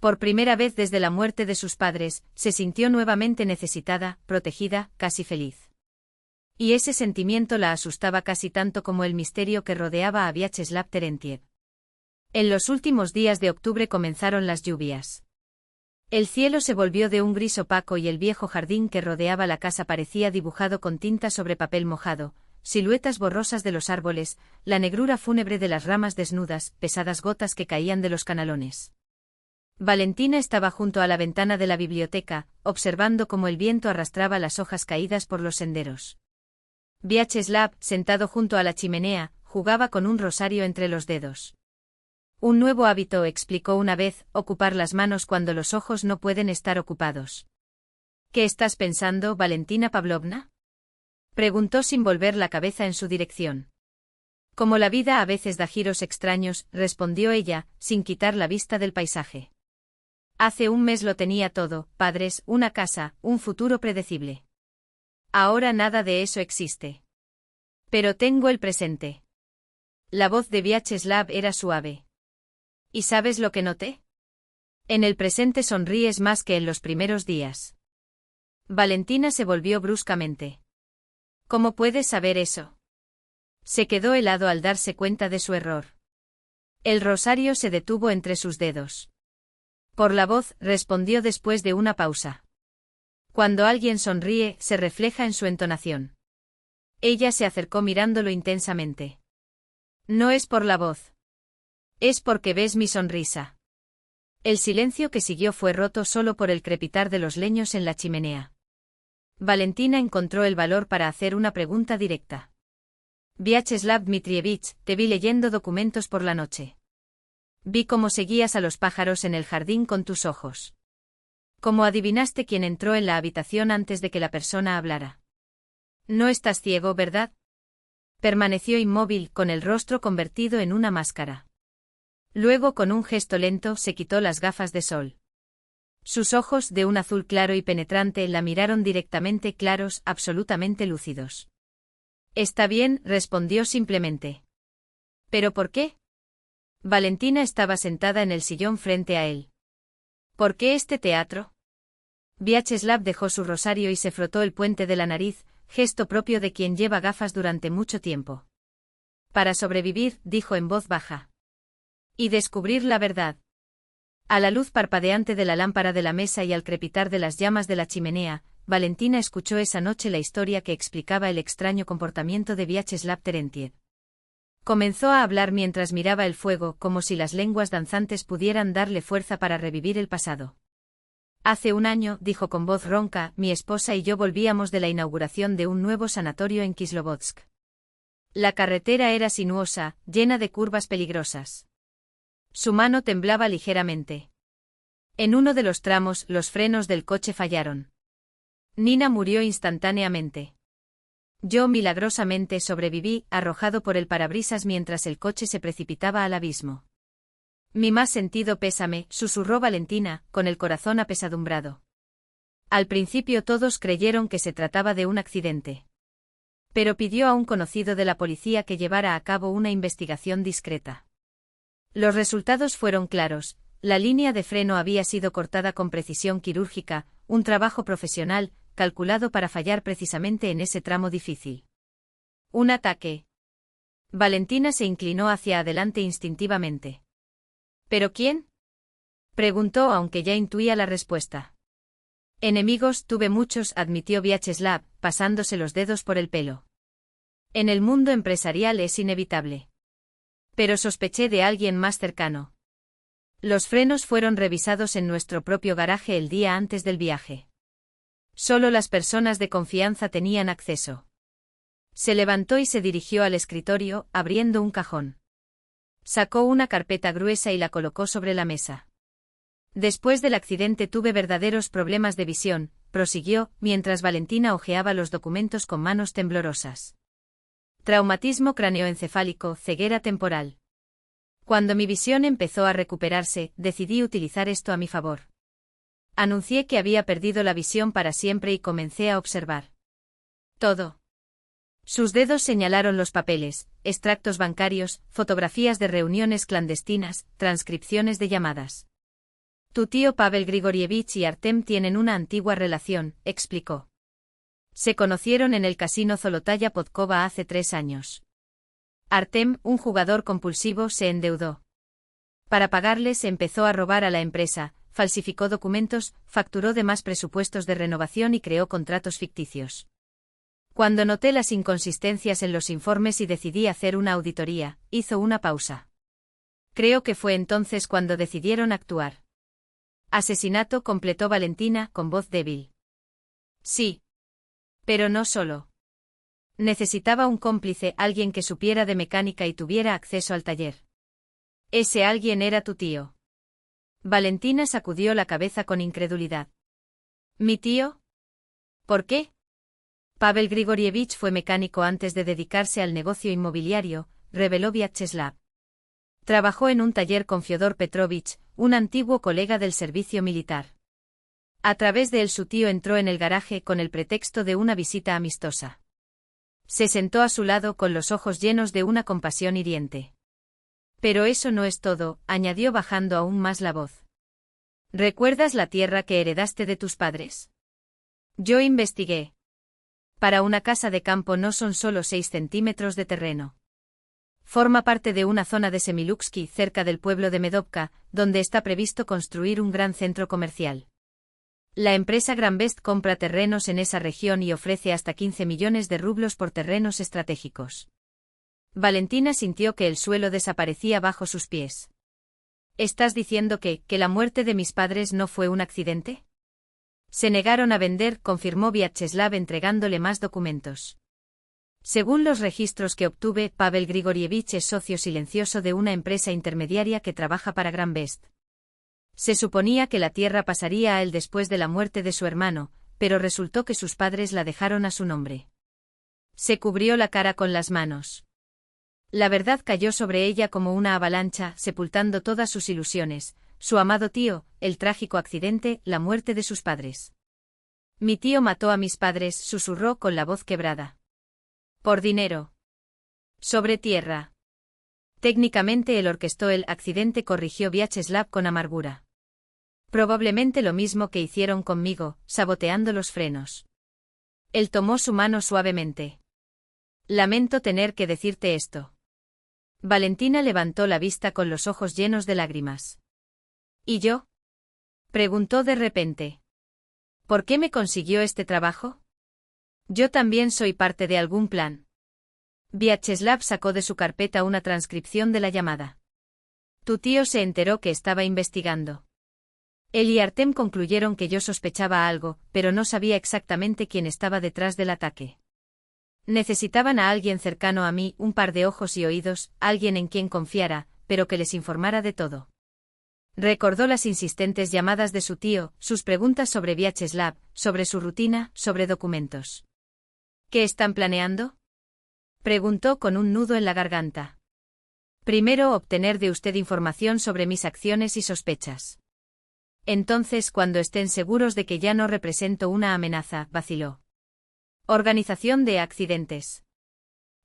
Por primera vez desde la muerte de sus padres, se sintió nuevamente necesitada, protegida, casi feliz. Y ese sentimiento la asustaba casi tanto como el misterio que rodeaba a Vyacheslav Terentiev. En los últimos días de octubre comenzaron las lluvias. El cielo se volvió de un gris opaco y el viejo jardín que rodeaba la casa parecía dibujado con tinta sobre papel mojado, siluetas borrosas de los árboles, la negrura fúnebre de las ramas desnudas, pesadas gotas que caían de los canalones. Valentina estaba junto a la ventana de la biblioteca, observando cómo el viento arrastraba las hojas caídas por los senderos. Vyacheslav, sentado junto a la chimenea, jugaba con un rosario entre los dedos. Un nuevo hábito, explicó una vez, ocupar las manos cuando los ojos no pueden estar ocupados. ¿Qué estás pensando, Valentina Pavlovna? Preguntó sin volver la cabeza en su dirección. Como la vida a veces da giros extraños, respondió ella, sin quitar la vista del paisaje. Hace un mes lo tenía todo, padres, una casa, un futuro predecible. Ahora nada de eso existe. Pero tengo el presente. La voz de Vyacheslav era suave. ¿Y sabes lo que noté? En el presente sonríes más que en los primeros días. Valentina se volvió bruscamente. ¿Cómo puedes saber eso? Se quedó helado al darse cuenta de su error. El rosario se detuvo entre sus dedos. Por la voz, respondió después de una pausa. Cuando alguien sonríe, se refleja en su entonación. Ella se acercó mirándolo intensamente. No es por la voz. Es porque ves mi sonrisa. El silencio que siguió fue roto solo por el crepitar de los leños en la chimenea. Valentina encontró el valor para hacer una pregunta directa. Vyacheslav Dmitrievich, te vi leyendo documentos por la noche. Vi cómo seguías a los pájaros en el jardín con tus ojos. ¿Cómo adivinaste quién entró en la habitación antes de que la persona hablara? No estás ciego, ¿verdad? Permaneció inmóvil, con el rostro convertido en una máscara. Luego, con un gesto lento, se quitó las gafas de sol. Sus ojos, de un azul claro y penetrante, la miraron directamente, claros, absolutamente lúcidos. Está bien, respondió simplemente. ¿Pero por qué? Valentina estaba sentada en el sillón frente a él. ¿Por qué este teatro? Vyacheslav dejó su rosario y se frotó el puente de la nariz, gesto propio de quien lleva gafas durante mucho tiempo. Para sobrevivir, dijo en voz baja. Y descubrir la verdad. A la luz parpadeante de la lámpara de la mesa y al crepitar de las llamas de la chimenea, Valentina escuchó esa noche la historia que explicaba el extraño comportamiento de Vyacheslav Terentiev. Comenzó a hablar mientras miraba el fuego, como si las lenguas danzantes pudieran darle fuerza para revivir el pasado. Hace un año, dijo con voz ronca, mi esposa y yo volvíamos de la inauguración de un nuevo sanatorio en Kislovodsk. La carretera era sinuosa, llena de curvas peligrosas. Su mano temblaba ligeramente. En uno de los tramos, los frenos del coche fallaron. Nina murió instantáneamente. Yo milagrosamente sobreviví, arrojado por el parabrisas mientras el coche se precipitaba al abismo. Mi más sentido pésame, susurró Valentina, con el corazón apesadumbrado. Al principio todos creyeron que se trataba de un accidente. Pero pidió a un conocido de la policía que llevara a cabo una investigación discreta. Los resultados fueron claros, la línea de freno había sido cortada con precisión quirúrgica, un trabajo profesional, calculado para fallar precisamente en ese tramo difícil. Un ataque. Valentina se inclinó hacia adelante instintivamente. ¿Pero quién? Preguntó, aunque ya intuía la respuesta. Enemigos tuve muchos, admitió Vyacheslav, pasándose los dedos por el pelo. En el mundo empresarial es inevitable. Pero sospeché de alguien más cercano. Los frenos fueron revisados en nuestro propio garaje el día antes del viaje. Solo las personas de confianza tenían acceso. Se levantó y se dirigió al escritorio, abriendo un cajón. Sacó una carpeta gruesa y la colocó sobre la mesa. Después del accidente tuve verdaderos problemas de visión, prosiguió, mientras Valentina hojeaba los documentos con manos temblorosas. Traumatismo craneoencefálico, ceguera temporal. Cuando mi visión empezó a recuperarse, decidí utilizar esto a mi favor. Anuncié que había perdido la visión para siempre y comencé a observar. Todo. Sus dedos señalaron los papeles, extractos bancarios, fotografías de reuniones clandestinas, transcripciones de llamadas. Tu tío Pavel Grigorievich y Artem tienen una antigua relación, explicó. Se conocieron en el casino Zolotaya Podkova hace 3 años. Artem, un jugador compulsivo, se endeudó. Para pagarles empezó a robar a la empresa, falsificó documentos, facturó de más presupuestos de renovación y creó contratos ficticios. Cuando noté las inconsistencias en los informes y decidí hacer una auditoría, hizo una pausa. Creo que fue entonces cuando decidieron actuar. Asesinato, completó Valentina, con voz débil. Sí. Pero no solo. Necesitaba un cómplice, alguien que supiera de mecánica y tuviera acceso al taller. Ese alguien era tu tío. Valentina sacudió la cabeza con incredulidad. ¿Mi tío? ¿Por qué? Pavel Grigorievich fue mecánico antes de dedicarse al negocio inmobiliario, reveló Vyacheslav. Trabajó en un taller con Fyodor Petrovich, un antiguo colega del servicio militar. A través de él su tío entró en el garaje con el pretexto de una visita amistosa. Se sentó a su lado con los ojos llenos de una compasión hiriente. Pero eso no es todo, añadió bajando aún más la voz. ¿Recuerdas la tierra que heredaste de tus padres? Yo investigué. Para una casa de campo no son solo 6 centímetros de terreno. Forma parte de una zona de Semiluksky cerca del pueblo de Medovka, donde está previsto construir un gran centro comercial. La empresa Granbest compra terrenos en esa región y ofrece hasta 15 millones de rublos por terrenos estratégicos. Valentina sintió que el suelo desaparecía bajo sus pies. ¿Estás diciendo que la muerte de mis padres no fue un accidente? Se negaron a vender, confirmó Vyacheslav entregándole más documentos. Según los registros que obtuve, Pavel Grigorievich es socio silencioso de una empresa intermediaria que trabaja para Granbest. Se suponía que la tierra pasaría a él después de la muerte de su hermano, pero resultó que sus padres la dejaron a su nombre. Se cubrió la cara con las manos. La verdad cayó sobre ella como una avalancha, sepultando todas sus ilusiones, su amado tío, el trágico accidente, la muerte de sus padres. Mi tío mató a mis padres, susurró con la voz quebrada. Por dinero. Sobre tierra. Técnicamente él orquestó el accidente, corrigió Vyacheslav con amargura. Probablemente lo mismo que hicieron conmigo, saboteando los frenos. Él tomó su mano suavemente. Lamento tener que decirte esto. Valentina levantó la vista con los ojos llenos de lágrimas. ¿Y yo? Preguntó de repente. ¿Por qué me consiguió este trabajo? Yo también soy parte de algún plan. Vyacheslav sacó de su carpeta una transcripción de la llamada. Tu tío se enteró que estaba investigando. Él y Artem concluyeron que yo sospechaba algo, pero no sabía exactamente quién estaba detrás del ataque. Necesitaban a alguien cercano a mí, un par de ojos y oídos, alguien en quien confiara, pero que les informara de todo. Recordó las insistentes llamadas de su tío, sus preguntas sobre Vyacheslav, sobre su rutina, sobre documentos. ¿Qué están planeando? Preguntó con un nudo en la garganta. Primero obtener de usted información sobre mis acciones y sospechas. Entonces, cuando estén seguros de que ya no represento una amenaza, vaciló. Organización de accidentes.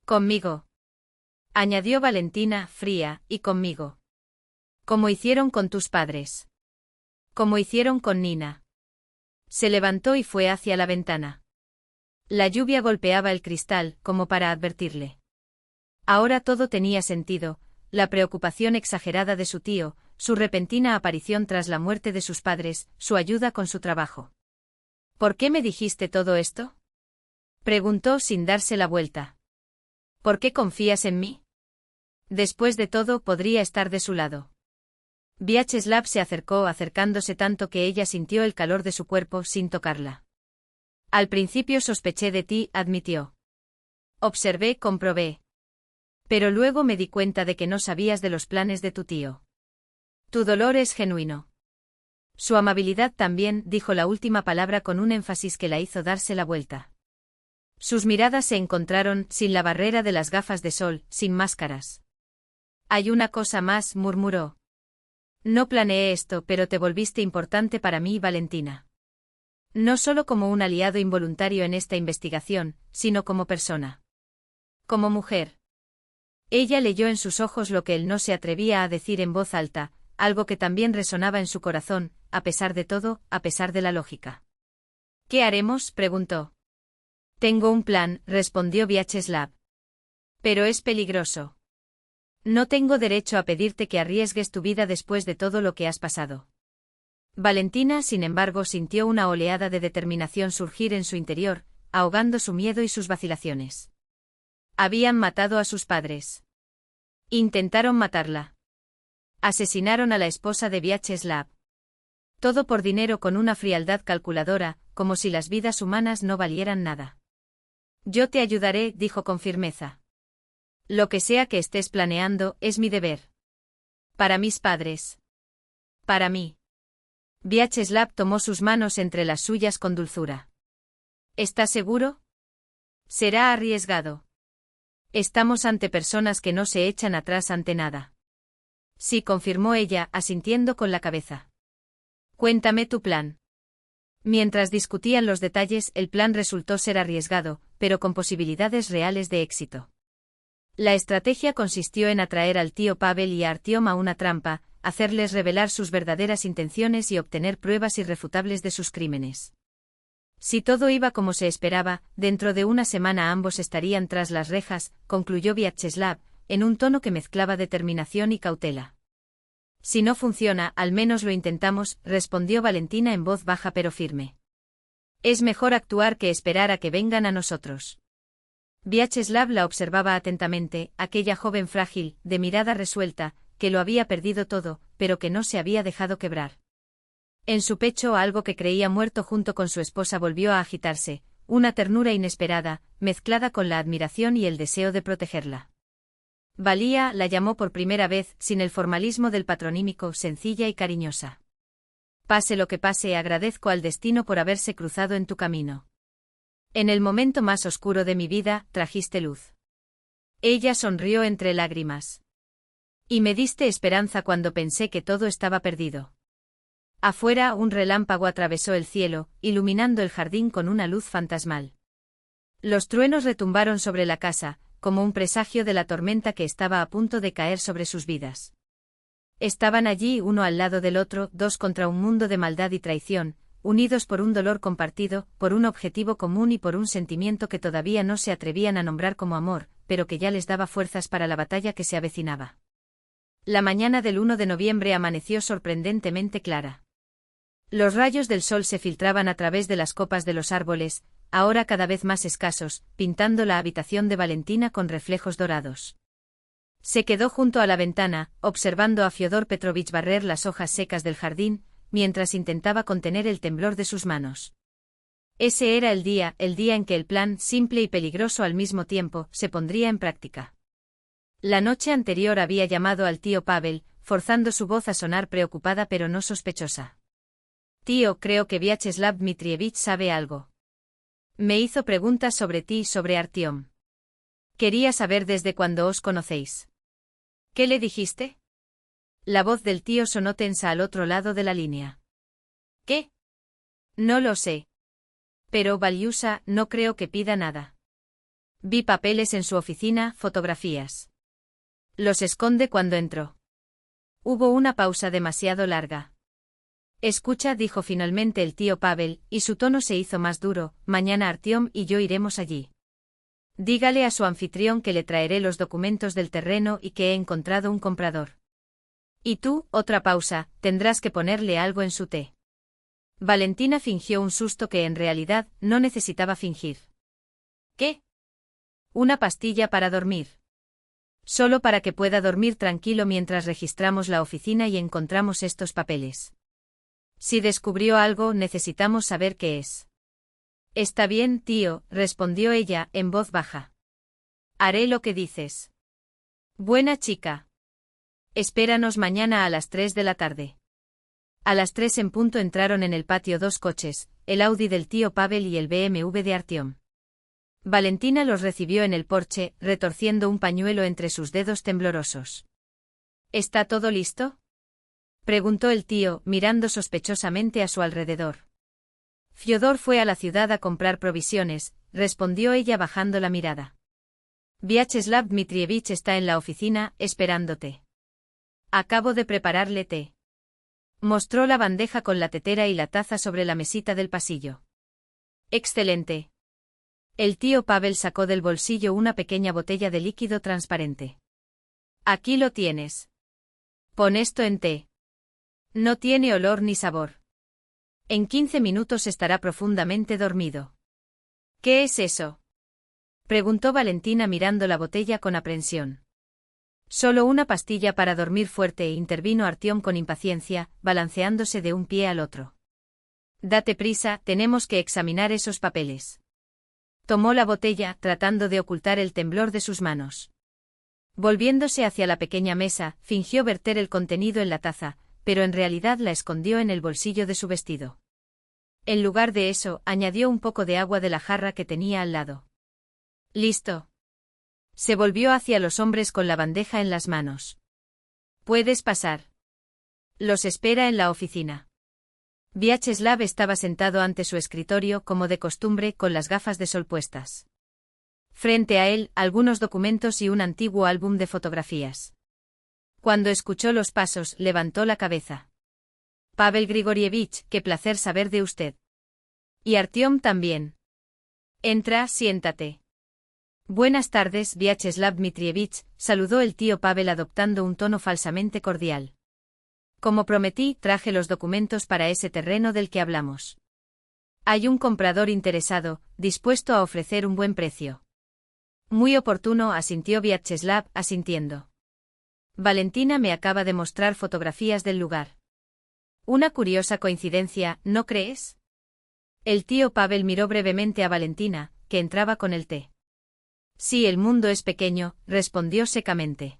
Conmigo. Añadió Valentina, fría, y conmigo. Como hicieron con tus padres. Como hicieron con Nina. Se levantó y fue hacia la ventana. La lluvia golpeaba el cristal, como para advertirle. Ahora todo tenía sentido, la preocupación exagerada de su tío, su repentina aparición tras la muerte de sus padres, su ayuda con su trabajo. ¿Por qué me dijiste todo esto? Preguntó sin darse la vuelta. ¿Por qué confías en mí? Después de todo, podría estar de su lado. Vyacheslav se acercó, acercándose tanto que ella sintió el calor de su cuerpo sin tocarla. Al principio sospeché de ti, admitió. Observé, comprobé. Pero luego me di cuenta de que no sabías de los planes de tu tío. Tu dolor es genuino. Su amabilidad también, dijo la última palabra con un énfasis que la hizo darse la vuelta. Sus miradas se encontraron, sin la barrera de las gafas de sol, sin máscaras. Hay una cosa más, murmuró. No planeé esto, pero te volviste importante para mí, Valentina. No solo como un aliado involuntario en esta investigación, sino como persona. Como mujer. Ella leyó en sus ojos lo que él no se atrevía a decir en voz alta, algo que también resonaba en su corazón, a pesar de todo, a pesar de la lógica. ¿Qué haremos?, preguntó. Tengo un plan, respondió Vyacheslav. Pero es peligroso. No tengo derecho a pedirte que arriesgues tu vida después de todo lo que has pasado. Valentina, sin embargo, sintió una oleada de determinación surgir en su interior, ahogando su miedo y sus vacilaciones. Habían matado a sus padres. Intentaron matarla. Asesinaron a la esposa de Vyacheslav. Todo por dinero, con una frialdad calculadora, como si las vidas humanas no valieran nada. Yo te ayudaré, dijo con firmeza. Lo que sea que estés planeando, es mi deber. Para mis padres. Para mí. Vyacheslav tomó sus manos entre las suyas con dulzura. ¿Estás seguro? Será arriesgado. Estamos ante personas que no se echan atrás ante nada. Sí, confirmó ella, asintiendo con la cabeza. Cuéntame tu plan. Mientras discutían los detalles, el plan resultó ser arriesgado, pero con posibilidades reales de éxito. La estrategia consistió en atraer al tío Pavel y a Artyom a una trampa, hacerles revelar sus verdaderas intenciones y obtener pruebas irrefutables de sus crímenes. Si todo iba como se esperaba, dentro de una semana ambos estarían tras las rejas, concluyó Vyacheslav, en un tono que mezclaba determinación y cautela. Si no funciona, al menos lo intentamos, respondió Valentina en voz baja pero firme. Es mejor actuar que esperar a que vengan a nosotros. Vyacheslav la observaba atentamente, aquella joven frágil, de mirada resuelta, que lo había perdido todo, pero que no se había dejado quebrar. En su pecho algo que creía muerto junto con su esposa volvió a agitarse, una ternura inesperada, mezclada con la admiración y el deseo de protegerla. Valía, la llamó por primera vez, sin el formalismo del patronímico, sencilla y cariñosa. Pase lo que pase, agradezco al destino por haberse cruzado en tu camino. En el momento más oscuro de mi vida, trajiste luz. Ella sonrió entre lágrimas. Y me diste esperanza cuando pensé que todo estaba perdido. Afuera un relámpago atravesó el cielo, iluminando el jardín con una luz fantasmal. Los truenos retumbaron sobre la casa, como un presagio de la tormenta que estaba a punto de caer sobre sus vidas. Estaban allí uno al lado del otro, dos contra un mundo de maldad y traición, unidos por un dolor compartido, por un objetivo común y por un sentimiento que todavía no se atrevían a nombrar como amor, pero que ya les daba fuerzas para la batalla que se avecinaba. La mañana del 1 de noviembre amaneció sorprendentemente clara. Los rayos del sol se filtraban a través de las copas de los árboles, ahora cada vez más escasos, pintando la habitación de Valentina con reflejos dorados. Se quedó junto a la ventana, observando a Fyodor Petrovich barrer las hojas secas del jardín, mientras intentaba contener el temblor de sus manos. Ese era el día en que el plan, simple y peligroso al mismo tiempo, se pondría en práctica. La noche anterior había llamado al tío Pavel, forzando su voz a sonar preocupada pero no sospechosa. Tío, creo que Vyacheslav Dmitrievich sabe algo. Me hizo preguntas sobre ti y sobre Artyom. Quería saber desde cuándo os conocéis. ¿Qué le dijiste? La voz del tío sonó tensa al otro lado de la línea. ¿Qué? No lo sé. Pero Valiusa, no creo que pida nada. Vi papeles en su oficina, fotografías. Los esconde cuando entró. Hubo una pausa demasiado larga. Escucha, dijo finalmente el tío Pavel, y su tono se hizo más duro, mañana Artyom y yo iremos allí. Dígale a su anfitrión que le traeré los documentos del terreno y que he encontrado un comprador. Y tú, otra pausa, tendrás que ponerle algo en su té. Valentina fingió un susto que en realidad no necesitaba fingir. ¿Qué? Una pastilla para dormir. Solo para que pueda dormir tranquilo mientras registramos la oficina y encontramos estos papeles. Si descubrió algo, necesitamos saber qué es. Está bien, tío, respondió ella, en voz baja. Haré lo que dices. Buena chica. Espéranos mañana a las 3 de la tarde. A las 3 en punto entraron en el patio dos coches, el Audi del tío Pavel y el BMW de Artyom. Valentina los recibió en el porche, retorciendo un pañuelo entre sus dedos temblorosos. ¿Está todo listo?, preguntó el tío, mirando sospechosamente a su alrededor. Fyodor fue a la ciudad a comprar provisiones, respondió ella bajando la mirada. Vyacheslav Dmitrievich está en la oficina, esperándote. Acabo de prepararle té. Mostró la bandeja con la tetera y la taza sobre la mesita del pasillo. Excelente. El tío Pavel sacó del bolsillo una pequeña botella de líquido transparente. Aquí lo tienes. Pon esto en té. No tiene olor ni sabor. En 15 minutos estará profundamente dormido. ¿Qué es eso?, preguntó Valentina mirando la botella con aprensión. Solo una pastilla para dormir fuerte, intervino Artyom con impaciencia, balanceándose de un pie al otro. Date prisa, tenemos que examinar esos papeles. Tomó la botella, tratando de ocultar el temblor de sus manos. Volviéndose hacia la pequeña mesa, fingió verter el contenido en la taza, pero en realidad la escondió en el bolsillo de su vestido. En lugar de eso, añadió un poco de agua de la jarra que tenía al lado. Listo. Se volvió hacia los hombres con la bandeja en las manos. Puedes pasar. Los espera en la oficina. Vyacheslav estaba sentado ante su escritorio como de costumbre con las gafas de sol puestas. Frente a él, algunos documentos y un antiguo álbum de fotografías. Cuando escuchó los pasos, levantó la cabeza. Pavel Grigorievich, qué placer saber de usted. Y Artyom también. Entra, siéntate. Buenas tardes, Vyacheslav Dmitrievich, saludó el tío Pavel adoptando un tono falsamente cordial. Como prometí, traje los documentos para ese terreno del que hablamos. Hay un comprador interesado, dispuesto a ofrecer un buen precio. Muy oportuno, asintió Vyacheslav, asintiendo. Valentina me acaba de mostrar fotografías del lugar. Una curiosa coincidencia, ¿no crees? El tío Pavel miró brevemente a Valentina, que entraba con el té. Sí, el mundo es pequeño, respondió secamente.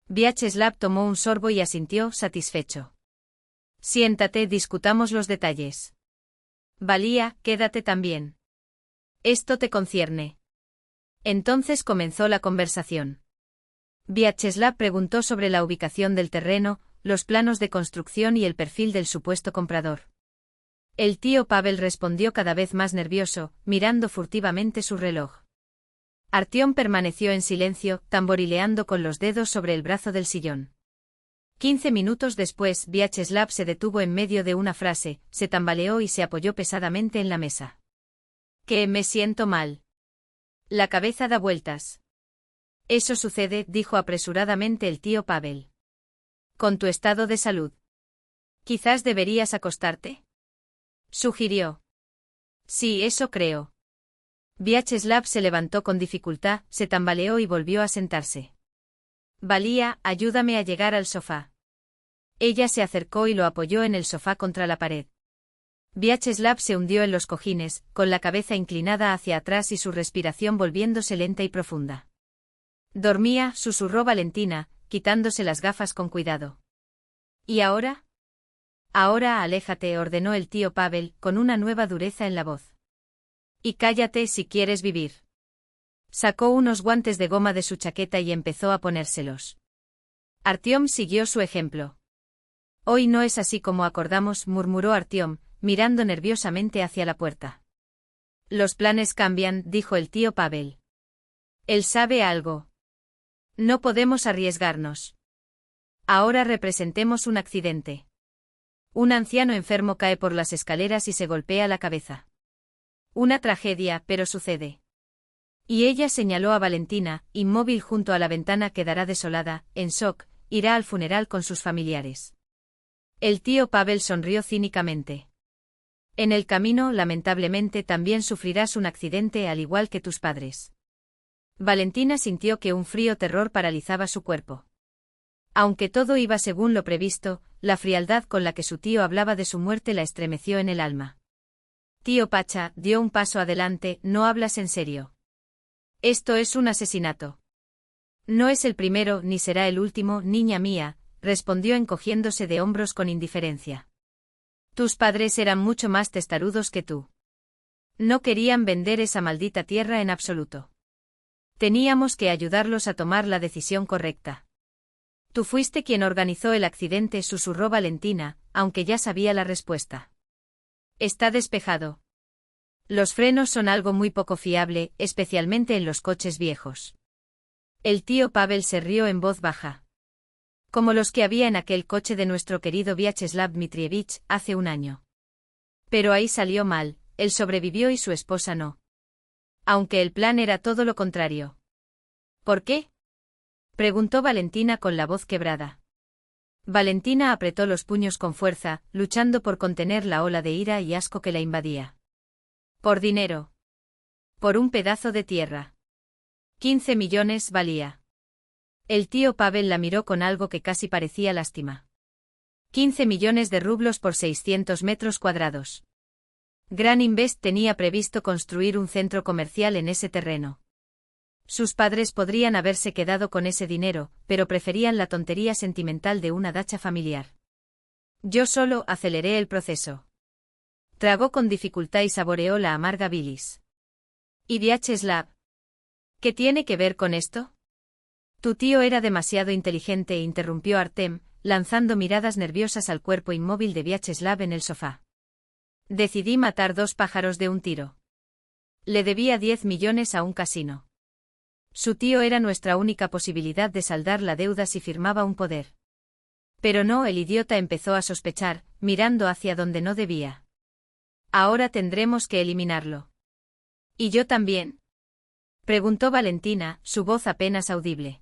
Vyacheslav tomó un sorbo y asintió, satisfecho. Siéntate, discutamos los detalles. Valía, quédate también. Esto te concierne. Entonces comenzó la conversación. Vyacheslav preguntó sobre la ubicación del terreno, los planos de construcción y el perfil del supuesto comprador. El tío Pavel respondió cada vez más nervioso, mirando furtivamente su reloj. Artyom permaneció en silencio, tamborileando con los dedos sobre el brazo del sillón. 15 minutos después, Vyacheslav se detuvo en medio de una frase, se tambaleó y se apoyó pesadamente en la mesa. «Que me siento mal. La cabeza da vueltas». «Eso sucede», dijo apresuradamente el tío Pavel. «Con tu estado de salud. Quizás deberías acostarte», sugirió. «Sí, eso creo». Vyacheslav se levantó con dificultad, se tambaleó y volvió a sentarse. «Valía, ayúdame a llegar al sofá». Ella se acercó y lo apoyó en el sofá contra la pared. Vyacheslav se hundió en los cojines, con la cabeza inclinada hacia atrás y su respiración volviéndose lenta y profunda. «Dormía», susurró Valentina, quitándose las gafas con cuidado. «¿Y ahora?» «Ahora aléjate», ordenó el tío Pavel, con una nueva dureza en la voz. «Y cállate si quieres vivir». Sacó unos guantes de goma de su chaqueta y empezó a ponérselos. Artyom siguió su ejemplo. «Hoy no es así como acordamos», murmuró Artyom, mirando nerviosamente hacia la puerta. «Los planes cambian», dijo el tío Pavel. «Él sabe algo. No podemos arriesgarnos. Ahora representemos un accidente. Un anciano enfermo cae por las escaleras y se golpea la cabeza. Una tragedia, pero sucede». Y ella señaló a Valentina, inmóvil junto a la ventana. «Quedará desolada, en shock, irá al funeral con sus familiares». El tío Pavel sonrió cínicamente. «En el camino, lamentablemente, también sufrirás un accidente al igual que tus padres». Valentina sintió que un frío terror paralizaba su cuerpo. Aunque todo iba según lo previsto, la frialdad con la que su tío hablaba de su muerte la estremeció en el alma. «Tío Pacha», dio un paso adelante, «¿no hablas en serio? Esto es un asesinato». «No es el primero ni será el último, niña mía», respondió encogiéndose de hombros con indiferencia. «Tus padres eran mucho más testarudos que tú. No querían vender esa maldita tierra en absoluto. Teníamos que ayudarlos a tomar la decisión correcta». «Tú fuiste quien organizó el accidente», susurró Valentina, aunque ya sabía la respuesta. «Está despejado. Los frenos son algo muy poco fiable, especialmente en los coches viejos». El tío Pavel se rió en voz baja. «Como los que había en aquel coche de nuestro querido Vyacheslav Dmitrievich, hace un año. Pero ahí salió mal, él sobrevivió y su esposa no. Aunque el plan era todo lo contrario». «¿Por qué?», preguntó Valentina con la voz quebrada. Valentina apretó los puños con fuerza, luchando por contener la ola de ira y asco que la invadía. «Por dinero. Por un pedazo de tierra. 15 millones valía». El tío Pavel la miró con algo que casi parecía lástima. 15 millones de rublos por 600 metros cuadrados. Gran Invest tenía previsto construir un centro comercial en ese terreno. Sus padres podrían haberse quedado con ese dinero, pero preferían la tontería sentimental de una dacha familiar. Yo solo aceleré el proceso. Tragó con dificultad y saboreó la amarga bilis. «¿Y Vyacheslav? ¿Qué tiene que ver con esto?» «Tu tío era demasiado inteligente», interrumpió Artem, lanzando miradas nerviosas al cuerpo inmóvil de Vyacheslav en el sofá. «Decidí matar 2 pájaros de un tiro. Le debía 10 millones a un casino. Su tío era nuestra única posibilidad de saldar la deuda si firmaba un poder. Pero no», el idiota empezó a sospechar, mirando hacia donde no debía. «Ahora tendremos que eliminarlo». «¿Y yo también?», preguntó Valentina, su voz apenas audible.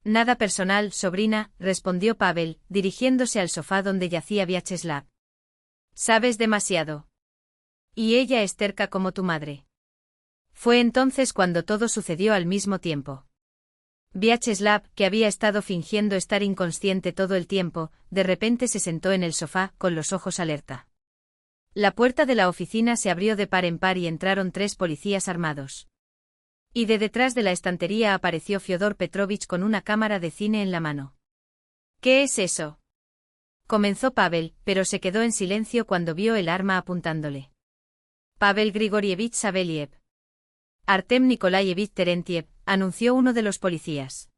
«Nada personal, sobrina», respondió Pavel, dirigiéndose al sofá donde yacía Vyacheslav. «Sabes demasiado. Y ella es terca como tu madre». Fue entonces cuando todo sucedió al mismo tiempo. Vyacheslav, que había estado fingiendo estar inconsciente todo el tiempo, de repente se sentó en el sofá, con los ojos alerta. La puerta de la oficina se abrió de par en par y entraron 3 policías armados. Y de detrás de la estantería apareció Fyodor Petrovich con una cámara de cine en la mano. «¿Qué es eso?», comenzó Pavel, pero se quedó en silencio cuando vio el arma apuntándole. «Pavel Grigorievich Saveliev». «Artem Nikolaevich Terentiev», anunció uno de los policías.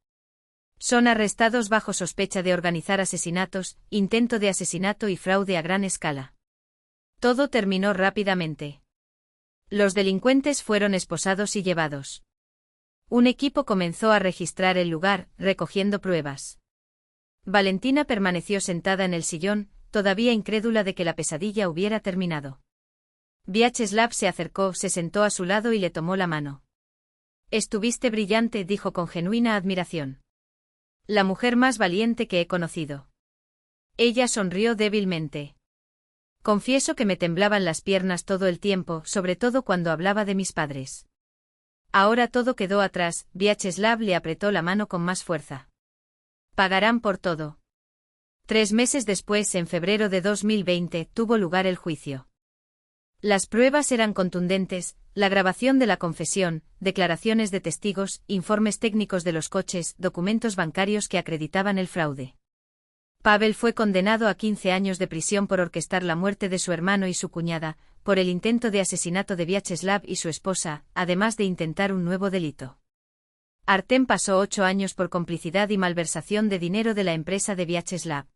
Son arrestados bajo sospecha de organizar asesinatos, intento de asesinato y fraude a gran escala. Todo terminó rápidamente. Los delincuentes fueron esposados y llevados. Un equipo comenzó a registrar el lugar, recogiendo pruebas. Valentina permaneció sentada en el sillón, todavía incrédula de que la pesadilla hubiera terminado. Vyacheslav se acercó, se sentó a su lado y le tomó la mano. «Estuviste brillante», dijo con genuina admiración. «La mujer más valiente que he conocido». Ella sonrió débilmente. «Confieso que me temblaban las piernas todo el tiempo, sobre todo cuando hablaba de mis padres». Ahora todo quedó atrás. Vyacheslav le apretó la mano con más fuerza. «Pagarán por todo». 3 meses después, en febrero de 2020, tuvo lugar el juicio. Las pruebas eran contundentes: la grabación de la confesión, declaraciones de testigos, informes técnicos de los coches, documentos bancarios que acreditaban el fraude. Pavel fue condenado a 15 años de prisión por orquestar la muerte de su hermano y su cuñada, por el intento de asesinato de Vyacheslav y su esposa, además de intentar un nuevo delito. Artem pasó 8 años por complicidad y malversación de dinero de la empresa de Vyacheslav.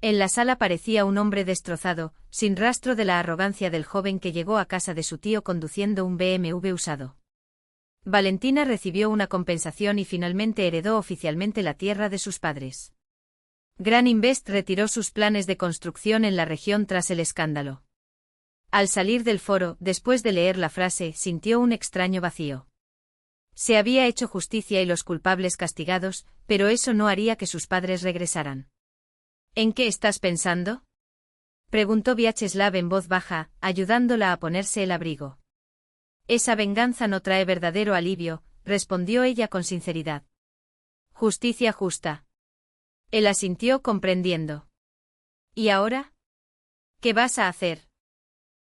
En la sala parecía un hombre destrozado, sin rastro de la arrogancia del joven que llegó a casa de su tío conduciendo un BMW usado. Valentina recibió una compensación y finalmente heredó oficialmente la tierra de sus padres. Gran Invest retiró sus planes de construcción en la región tras el escándalo. Al salir del foro, después de leer la frase, sintió un extraño vacío. Se había hecho justicia y los culpables castigados, pero eso no haría que sus padres regresaran. ¿En qué estás pensando?, preguntó Vyacheslav en voz baja, ayudándola a ponerse el abrigo. Esa venganza no trae verdadero alivio, respondió ella con sinceridad. Justicia justa. Él asintió comprendiendo. ¿Y ahora? ¿Qué vas a hacer?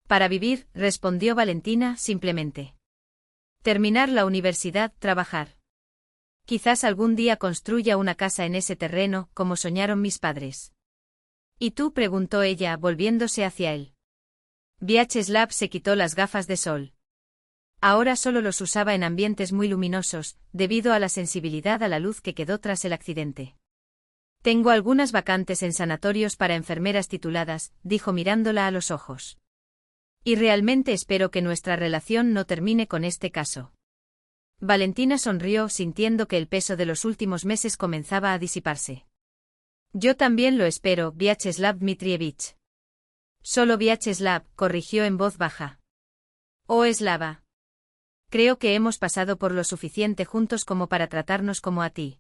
Para vivir, respondió Valentina simplemente. Terminar la universidad, trabajar. Quizás algún día construya una casa en ese terreno, como soñaron mis padres. ¿Y tú?, preguntó ella, volviéndose hacia él. Vyacheslav se quitó las gafas de sol. Ahora solo los usaba en ambientes muy luminosos, debido a la sensibilidad a la luz que quedó tras el accidente. Tengo algunas vacantes en sanatorios para enfermeras tituladas, dijo mirándola a los ojos. Y realmente espero que nuestra relación no termine con este caso. Valentina sonrió, sintiendo que el peso de los últimos meses comenzaba a disiparse. Yo también lo espero, Vyacheslav Dmitrievich. Solo Vyacheslav, corrigió en voz baja. Oh, Slava. Creo que hemos pasado por lo suficiente juntos como para tratarnos como a ti.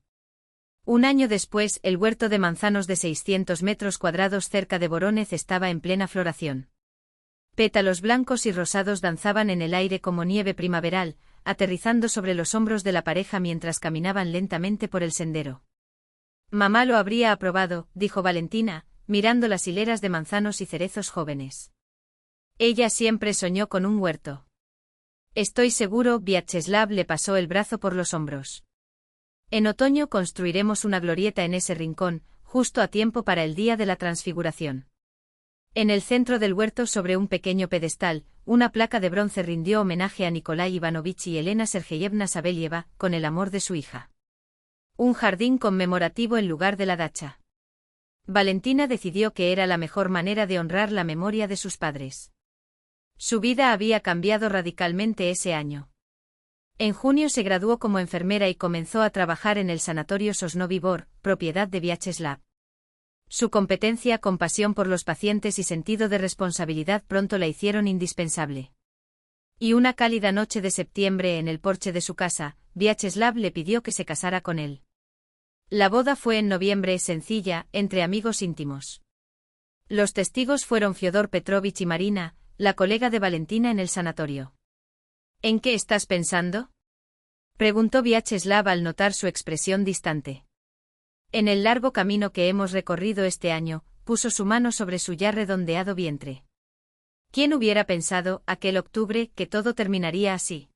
Un año después, el huerto de manzanos de 600 metros cuadrados cerca de Vorónezh estaba en plena floración. Pétalos blancos y rosados danzaban en el aire como nieve primaveral, aterrizando sobre los hombros de la pareja mientras caminaban lentamente por el sendero. Mamá lo habría aprobado, dijo Valentina, mirando las hileras de manzanos y cerezos jóvenes. Ella siempre soñó con un huerto. Estoy seguro, Vyacheslav le pasó el brazo por los hombros. En otoño construiremos una glorieta en ese rincón, justo a tiempo para el día de la transfiguración. En el centro del huerto, sobre un pequeño pedestal, una placa de bronce rindió homenaje a Nikolai Ivanovich y Elena Sergeyevna Sabelieva, con el amor de su hija. Un jardín conmemorativo en lugar de la dacha. Valentina decidió que era la mejor manera de honrar la memoria de sus padres. Su vida había cambiado radicalmente ese año. En junio se graduó como enfermera y comenzó a trabajar en el sanatorio Sosnovyy Bor, propiedad de Vyacheslav. Su competencia, compasión por los pacientes y sentido de responsabilidad pronto la hicieron indispensable. Y una cálida noche de septiembre en el porche de su casa, Vyacheslav le pidió que se casara con él. La boda fue en noviembre, sencilla, entre amigos íntimos. Los testigos fueron Fyodor Petrovich y Marina, la colega de Valentina en el sanatorio. ¿En qué estás pensando?, preguntó Vyacheslav al notar su expresión distante. En el largo camino que hemos recorrido este año, puso su mano sobre su ya redondeado vientre. ¿Quién hubiera pensado, aquel octubre, que todo terminaría así?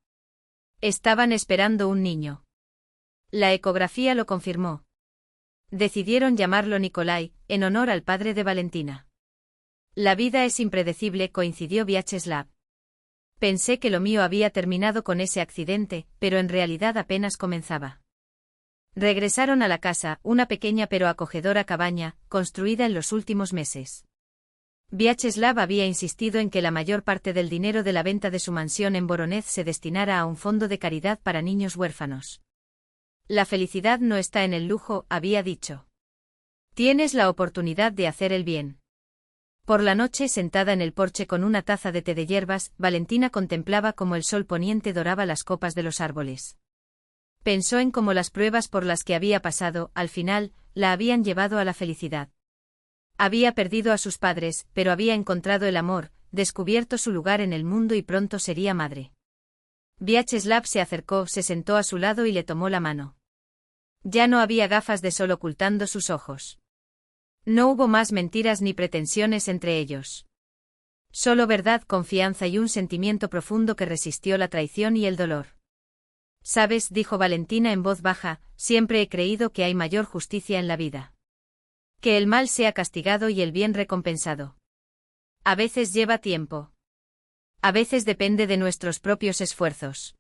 Estaban esperando un niño. La ecografía lo confirmó. Decidieron llamarlo Nikolai, en honor al padre de Valentina. La vida es impredecible, coincidió Vyacheslav. Pensé que lo mío había terminado con ese accidente, pero en realidad apenas comenzaba. Regresaron a la casa, una pequeña pero acogedora cabaña, construida en los últimos meses. Vyacheslav había insistido en que la mayor parte del dinero de la venta de su mansión en Voronezh se destinara a un fondo de caridad para niños huérfanos. La felicidad no está en el lujo, había dicho. Tienes la oportunidad de hacer el bien. Por la noche, sentada en el porche con una taza de té de hierbas, Valentina contemplaba cómo el sol poniente doraba las copas de los árboles. Pensó en cómo las pruebas por las que había pasado, al final, la habían llevado a la felicidad. Había perdido a sus padres, pero había encontrado el amor, descubierto su lugar en el mundo y pronto sería madre. Vyacheslav se acercó, se sentó a su lado y le tomó la mano. Ya no había gafas de sol ocultando sus ojos. No hubo más mentiras ni pretensiones entre ellos. Solo verdad, confianza y un sentimiento profundo que resistió la traición y el dolor. «Sabes», dijo Valentina en voz baja, «siempre he creído que hay mayor justicia en la vida. Que el mal sea castigado y el bien recompensado. A veces lleva tiempo. A veces depende de nuestros propios esfuerzos.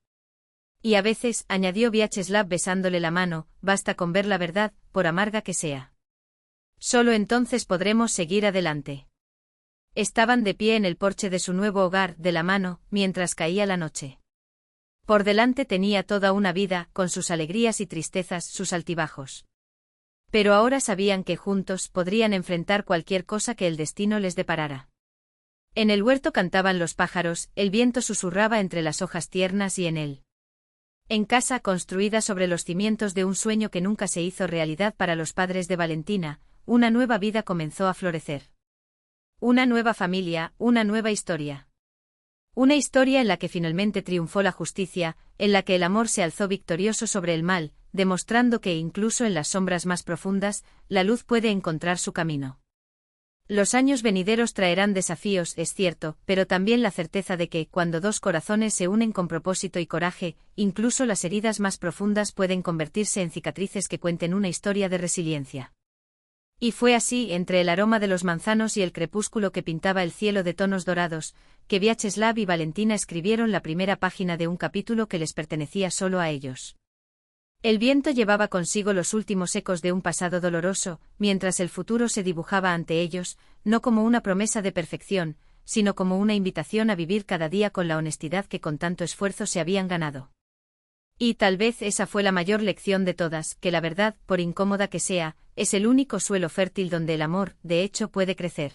Y a veces», añadió Vyacheslav besándole la mano, «basta con ver la verdad, por amarga que sea. Solo entonces podremos seguir adelante». Estaban de pie en el porche de su nuevo hogar, de la mano, mientras caía la noche. Por delante tenía toda una vida, con sus alegrías y tristezas, sus altibajos. Pero ahora sabían que juntos podrían enfrentar cualquier cosa que el destino les deparara. En el huerto cantaban los pájaros, el viento susurraba entre las hojas tiernas y en él. En casa, construida sobre los cimientos de un sueño que nunca se hizo realidad para los padres de Valentina, una nueva vida comenzó a florecer. Una nueva familia, una nueva historia. Una historia en la que finalmente triunfó la justicia, en la que el amor se alzó victorioso sobre el mal, demostrando que incluso en las sombras más profundas, la luz puede encontrar su camino. Los años venideros traerán desafíos, es cierto, pero también la certeza de que, cuando dos corazones se unen con propósito y coraje, incluso las heridas más profundas pueden convertirse en cicatrices que cuenten una historia de resiliencia. Y fue así, entre el aroma de los manzanos y el crepúsculo que pintaba el cielo de tonos dorados, que Vyacheslav y Valentina escribieron la primera página de un capítulo que les pertenecía solo a ellos. El viento llevaba consigo los últimos ecos de un pasado doloroso, mientras el futuro se dibujaba ante ellos, no como una promesa de perfección, sino como una invitación a vivir cada día con la honestidad que con tanto esfuerzo se habían ganado. Y tal vez esa fue la mayor lección de todas, que la verdad, por incómoda que sea, es el único suelo fértil donde el amor, de hecho, puede crecer.